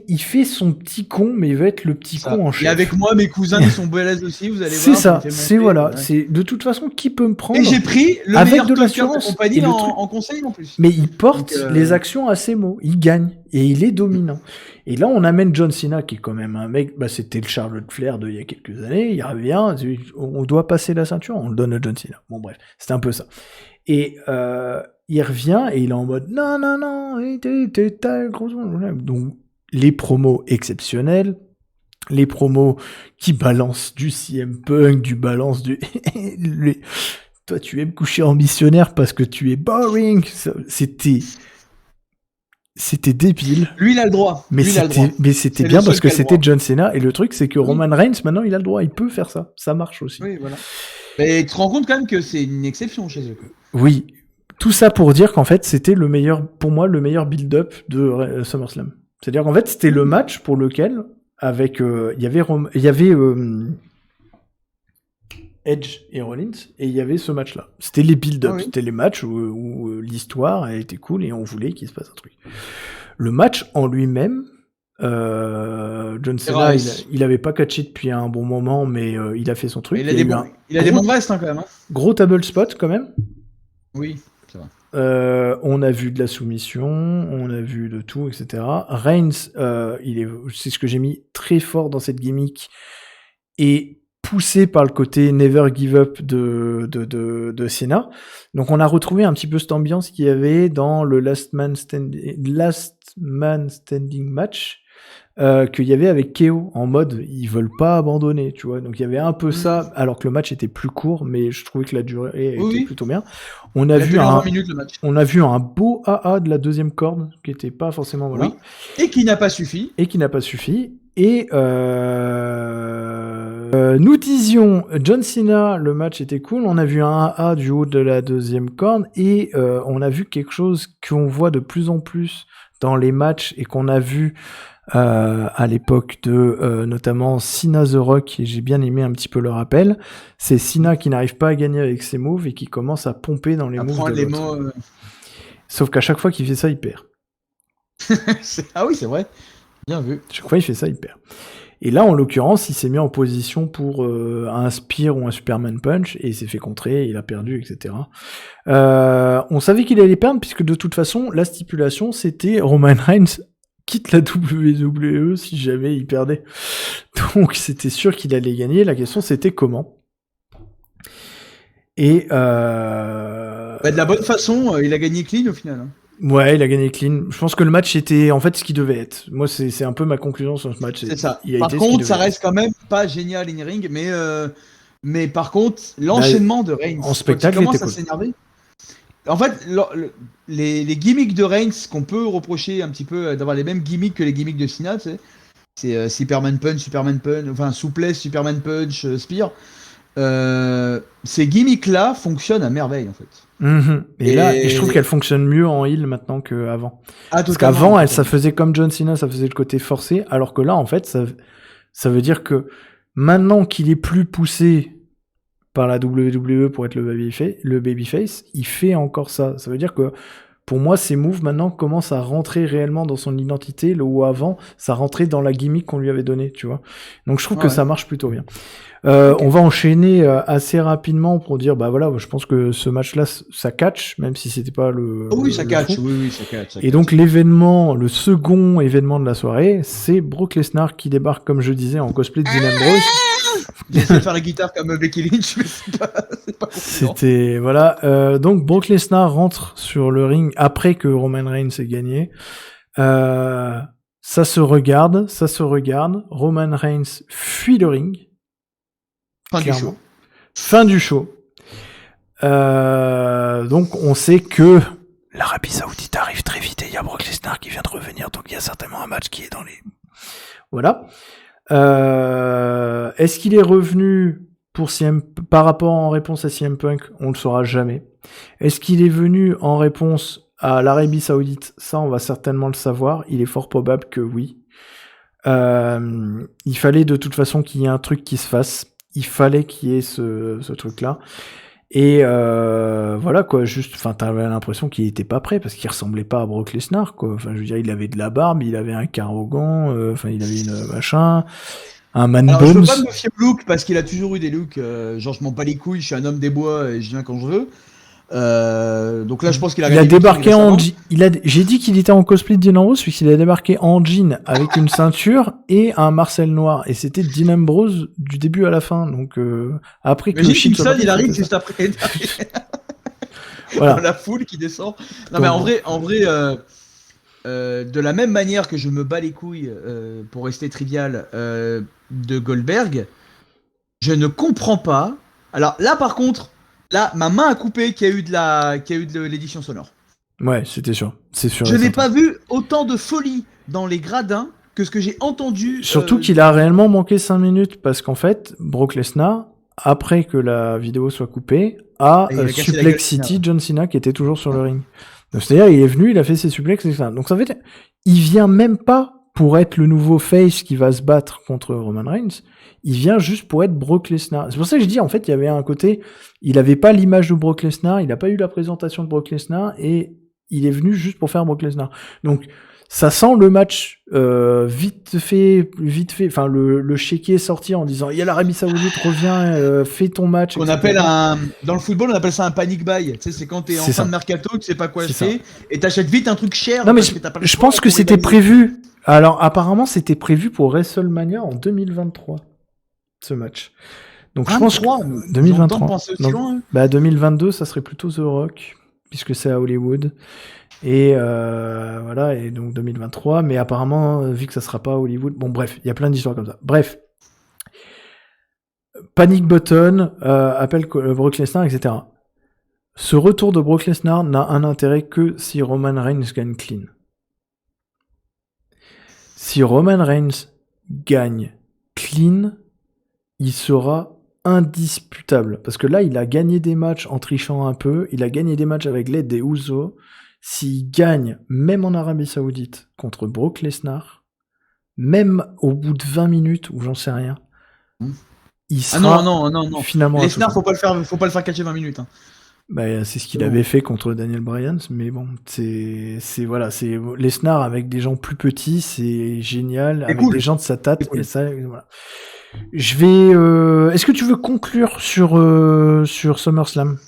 Il fait son petit con, mais il va être le petit con en chef. Et avec moi, mes cousins, ils sont balèzes aussi, vous allez voir. C'est ça, c'est de toute façon, qui peut me prendre. Et j'ai pris le meilleur de l'assurance compagnie en conseil en plus. Mais il porte les actions à ses mots, il gagne, et il est dominant. Et là, on amène John Cena, qui est quand même un mec, c'était le Charlotte Flair il y a quelques années, il revient, on doit passer la ceinture, on le donne à John Cena. Bon bref, c'était un peu ça. Et il revient et il est en mode non, t'as gros. Donc les promos exceptionnels, les promos qui balancent du CM Punk, du balance du toi tu aimes coucher en missionnaire parce que tu es boring. C'était débile. Lui il a le droit. Mais c'était bien parce que c'était John Cena et le truc c'est que Roman Reigns maintenant il a le droit, il peut faire ça. Ça marche aussi. Oui, voilà. Mais tu te rends compte quand même que c'est une exception chez eux. Oui, tout ça pour dire qu'en fait, c'était pour moi, le meilleur build-up de SummerSlam. C'est-à-dire qu'en fait, c'était le match pour lequel, avec, il y avait Edge et Rollins, et il y avait ce match-là. C'était les build-up, c'était les matchs où l'histoire a été cool et on voulait qu'il se passe un truc. Le match en lui-même, John Cena, il avait pas catché depuis un bon moment, mais il a fait son truc. Il a des bons restes quand même. Hein. Gros table spot quand même. Oui, c'est vrai. On a vu de la soumission, on a vu de tout, etc. Reigns, c'est ce que j'ai mis très fort dans cette gimmick, et poussé par le côté never give up de Cena. Donc on a retrouvé un petit peu cette ambiance qu'il y avait dans le Last Man Standing match, qu'il y avait avec KO, en mode ils veulent pas abandonner, tu vois. Donc il y avait un peu ça, alors que le match était plus court, mais je trouvais que la durée était plutôt bien. On a vu un beau AA de la deuxième corde qui était pas forcément et qui n'a pas suffi. Et Nous disions John Cena, le match était cool, on a vu un AA du haut de la deuxième corne et on a vu quelque chose qu'on voit de plus en plus dans les matchs et qu'on a vu à l'époque de notamment Cena The Rock, et j'ai bien aimé un petit peu le rappel, c'est Cena qui n'arrive pas à gagner avec ses moves et qui commence à pomper dans les moves de l'autre. Sauf qu'à chaque fois qu'il fait ça, il perd. Ah oui, c'est vrai. Bien vu. Chaque fois il fait ça, il perd. Et là, en l'occurrence, il s'est mis en position pour un Spear ou un Superman Punch, et il s'est fait contrer, il a perdu, etc. On savait qu'il allait perdre, puisque de toute façon, la stipulation, c'était Roman Reigns quitte la WWE si jamais il perdait. Donc, c'était sûr qu'il allait gagner. La question, c'était comment. Et... de la bonne façon, il a gagné clean au final. Hein. Ouais, il a gagné clean. Je pense que le match était en fait ce qu'il devait être. Moi, c'est un peu ma conclusion sur ce match. C'est ça. Par contre, ça reste quand même pas génial in-ring, mais par contre, l'enchaînement de Reigns, en spectacle, il commence à s'énerver. En fait, les gimmicks de Reigns qu'on peut reprocher un petit peu d'avoir les mêmes gimmicks que les gimmicks de Cena, tu sais, c'est Superman Punch, enfin souplesse, Superman Punch, Spear. Ces gimmicks-là fonctionnent à merveille en fait. Et je trouve qu'elle fonctionne mieux en heel maintenant qu'avant. Parce qu'avant, ça faisait comme John Cena, ça faisait le côté forcé, alors que là, en fait, ça veut dire que maintenant qu'il est plus poussé par la WWE pour être le babyface, il fait encore ça. Ça veut dire que pour moi, ces moves maintenant commencent à rentrer réellement dans son identité, là où avant, ça rentrait dans la gimmick qu'on lui avait donnée, tu vois. Donc je trouve que ça marche plutôt bien. On va enchaîner assez rapidement pour dire, bah voilà, je pense que ce match-là, ça catch, même si c'était pas le. Oh oui, ça catch. Oui, ça catch. Et donc l'événement, le second événement de la soirée, c'est Brock Lesnar qui débarque, comme je disais, en cosplay de Dean Ambrose. J'ai essayé de faire la guitare comme Becky Lynch, mais c'est pas C'était, voilà. Donc Brock Lesnar rentre sur le ring après que Roman Reigns ait gagné. Ça se regarde. Roman Reigns fuit le ring. Fin du show. Donc on sait que l'Arabie Saoudite arrive très vite et il y a Brock Lesnar qui vient de revenir, donc il y a certainement un match qui est dans les... Voilà. Est-ce qu'il est revenu par rapport en réponse à CM Punk? On le saura jamais. Est-ce qu'il est venu en réponse à l'Arabie Saoudite? Ça, on va certainement le savoir. Il est fort probable que oui. Il fallait de toute façon qu'il y ait un truc qui se fasse. Il fallait qu'il y ait ce truc-là. Et voilà quoi, t'avais l'impression qu'il était pas prêt parce qu'il ressemblait pas à Brock Lesnar quoi. Enfin, je veux dire, il avait de la barbe, il avait un carrogan, il avait une machin, un man buns. Je peux pas me fier au look parce qu'il a toujours eu des looks genre je m'en bats les couilles, je suis un homme des bois et je viens quand je veux. Donc là, je pense qu'il a débarqué en j'ai dit qu'il était en cosplay de Dean Ambrose puisqu'il a débarqué en jean avec une ceinture et un Marcel noir et c'était Dean Ambrose du début à la fin. Donc après que le shit il arrive juste après. Voilà. La foule qui descend. Non mais en vrai de la même manière que je me bats les couilles pour rester trivial de Goldberg, je ne comprends pas. Alors là par contre, là, ma main a coupé qu'il y a eu de l'édition sonore. Ouais, c'était sûr. C'est sûr. Je n'ai pas vu autant de folie dans les gradins que ce que j'ai entendu. Surtout qu'il a réellement manqué 5 minutes parce qu'en fait, Brock Lesnar, après que la vidéo soit coupée, a suplex City John Cena qui était toujours sur le ring. Donc c'est-à-dire, il est venu, il a fait ses suplex, etc. Donc ça fait, il vient même pas pour être le nouveau face qui va se battre contre Roman Reigns. Il vient juste pour être Brock Lesnar. C'est pour ça que je dis, en fait, il y avait un côté, il avait pas l'image de Brock Lesnar, il a pas eu la présentation de Brock Lesnar, et il est venu juste pour faire Brock Lesnar. Donc, ça sent le match vite fait. Enfin, le chéquier est sorti en disant, il y a l'Arabie Saoudite, reviens, fais ton match. Dans le football, on appelle ça un panic buy. Tu sais, c'est quand t'es en fin de mercato, tu sais pas quoi acheter, et t'achètes vite un truc cher. Non, mais je pense que c'était prévu. Alors, apparemment, c'était prévu pour WrestleMania en 2023. Ce match. Donc 23, je pense que 2023. Donc, 2022, ça serait plutôt The Rock puisque c'est à Hollywood. Et voilà, et donc 2023, mais apparemment vu que ça sera pas à Hollywood, bon bref, il y a plein d'histoires comme ça. Bref. Panic button, appelle Brock Lesnar, etc. Ce retour de Brock Lesnar n'a un intérêt que si Roman Reigns gagne clean. Si Roman Reigns gagne clean, il sera indisputable. Parce que là, il a gagné des matchs en trichant un peu, il a gagné des matchs avec l'aide des Usos. S'il gagne, même en Arabie Saoudite, contre Brock Lesnar, même au bout de 20 minutes, ou j'en sais rien, il sera non. finalement Lesnar, faut pas le faire catcher 20 minutes. Hein. Bah, c'est ce qu'il avait fait contre Daniel Bryan, mais bon, c'est Lesnar avec des gens plus petits, c'est génial, avec des gens de sa taille, et ça, voilà. Je vais, est-ce que tu veux conclure sur SummerSlam?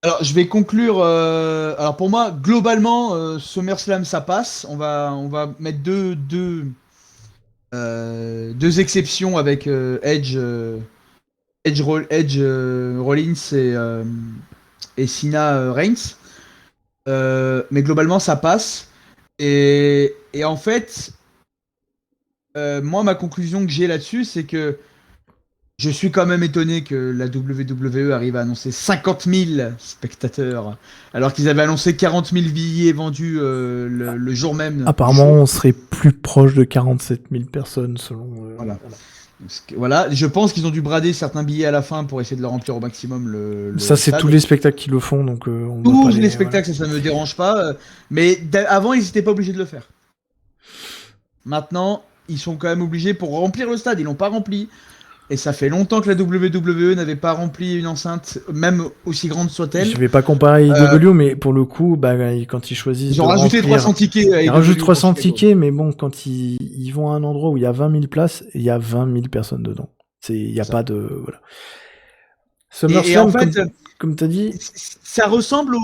Alors, je vais conclure. Alors, pour moi, globalement, SummerSlam, ça passe. On va mettre deux exceptions avec Edge, Rollins et Cena Reigns. Mais globalement, ça passe. Et en fait, moi, ma conclusion que j'ai là-dessus, c'est que je suis quand même étonné que la WWE arrive à annoncer 50 000 spectateurs, alors qu'ils avaient annoncé 40 000 billets vendus le jour même. Apparemment, on serait plus proche de 47 000 personnes selon. Voilà, je pense qu'ils ont dû brader certains billets à la fin pour essayer de le remplir au maximum. Ça, c'est tous les spectacles qui le font, donc on tous va pas les spectacles, ça me dérange pas. Mais avant, ils n'étaient pas obligés de le faire. Maintenant, ils sont quand même obligés pour remplir le stade. Ils l'ont pas rempli. Et ça fait longtemps que la WWE n'avait pas rempli une enceinte, même aussi grande soit-elle. Je vais pas comparer IW, mais pour le coup, bah, quand ils choisissent. Ils ont rajouté 300 tickets. Ils rajoutent 300 tickets, mais bon, quand ils vont à un endroit où il y a 20 000 places, il y a 20 000 personnes dedans. Il n'y a pas de. Voilà. SummerSlam, en fait, comme tu as dit. Ça ressemble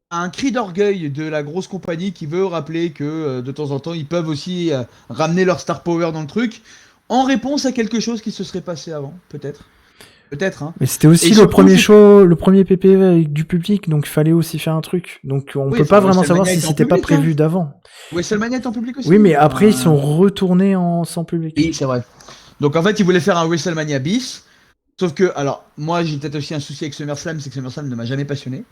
à un cri d'orgueil de la grosse compagnie qui veut rappeler que de temps en temps, ils peuvent aussi ramener leur star power dans le truc. En réponse à quelque chose qui se serait passé avant, peut-être. Peut-être, hein. Mais c'était aussi le premier show, le premier PPV avec du public, donc il fallait aussi faire un truc. Donc on peut pas vraiment savoir si c'était pas prévu d'avant. WrestleMania est en public aussi. Oui, mais après ils sont retournés sans public. Oui, c'est vrai. Donc en fait, ils voulaient faire un WrestleMania bis. Sauf que, alors, moi j'ai peut-être aussi un souci avec SummerSlam, c'est que SummerSlam ne m'a jamais passionné.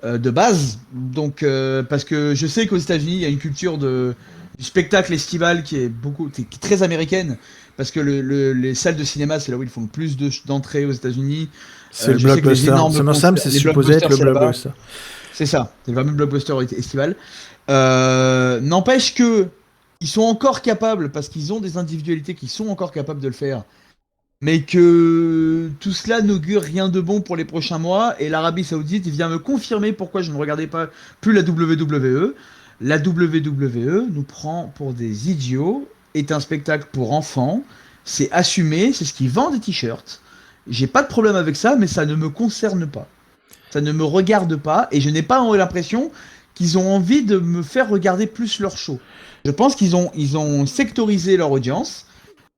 De base. Donc, parce que je sais qu'aux États-Unis, il y a une culture du spectacle estival qui est très américaine, parce que les salles de cinéma, c'est là où ils font le plus d'entrées aux États-Unis. C'est le blockbuster. SummerSlam, c'est supposé être le blockbuster. C'est ça, c'est le fameux blockbuster estival. N'empêche que ils sont encore capables, parce qu'ils ont des individualités qui sont encore capables de le faire, mais que tout cela n'augure rien de bon pour les prochains mois. Et l'Arabie Saoudite vient me confirmer pourquoi je ne regardais pas plus la WWE. La WWE nous prend pour des idiots, est un spectacle pour enfants, c'est assumé, c'est ce qui vend des t-shirts. J'ai pas de problème avec ça, mais ça ne me concerne pas. Ça ne me regarde pas, et je n'ai pas l'impression qu'ils ont envie de me faire regarder plus leur show. Je pense qu'ils ont sectorisé leur audience,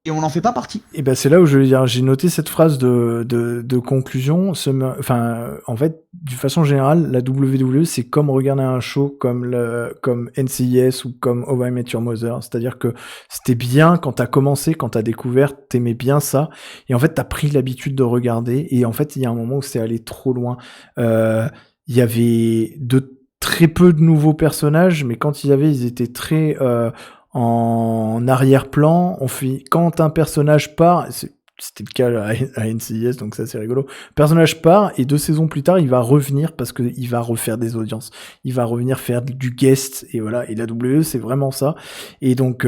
et on n'en fait pas partie. Et ben c'est là où je veux dire, j'ai noté cette phrase de conclusion. En fait, d'une façon générale, la WWE, c'est comme regarder un show comme NCIS ou comme How I Met Your Mother. C'est-à-dire que c'était bien quand t'as commencé, quand t'as découvert, t'aimais bien ça. Et en fait, t'as pris l'habitude de regarder. Et en fait, il y a un moment où c'est allé trop loin. Il y avait très peu de nouveaux personnages, mais quand ils étaient très en arrière-plan. Quand un personnage part, c'était le cas à NCIS, donc ça c'est rigolo. Le personnage part et 2 saisons plus tard, il va revenir parce que il va refaire des audiences. Il va revenir faire du guest et voilà. Et la WWE, c'est vraiment ça. Et donc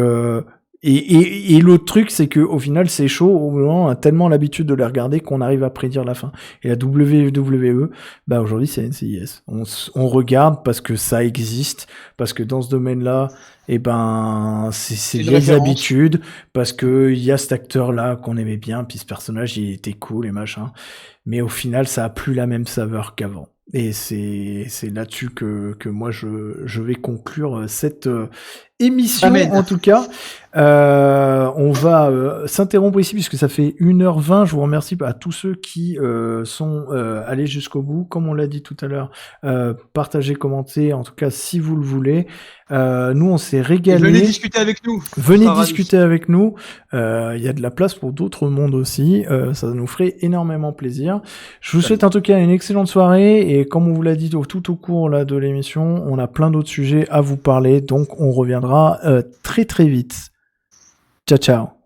et l'autre truc, c'est que au final, c'est chaud. Au moment, on a tellement l'habitude de les regarder qu'on arrive à prédire la fin. Et la WWE, bah aujourd'hui, c'est NCIS. On regarde parce que ça existe, parce que dans ce domaine-là, et ben c'est vieilles habitudes, parce que il y a cet acteur-là qu'on aimait bien, puis ce personnage, il était cool et machin. Mais au final, ça a plus la même saveur qu'avant. Et c'est là-dessus que moi je vais conclure cette émission. Amen. En tout cas. On va s'interrompre ici puisque ça fait 1h20. Je vous remercie à tous ceux qui sont allés jusqu'au bout. Comme on l'a dit tout à l'heure, partagez, commentez, en tout cas si vous le voulez. Nous on s'est régalé. Venez discuter avec nous. Venez discuter avec nous. Il y a de la place pour d'autres mondes aussi. Ça nous ferait énormément plaisir. Je vous souhaite en tout cas une excellente soirée et comme on vous l'a dit tout au cours là de l'émission, on a plein d'autres sujets à vous parler, donc on reviendra très très vite. Ciao ciao.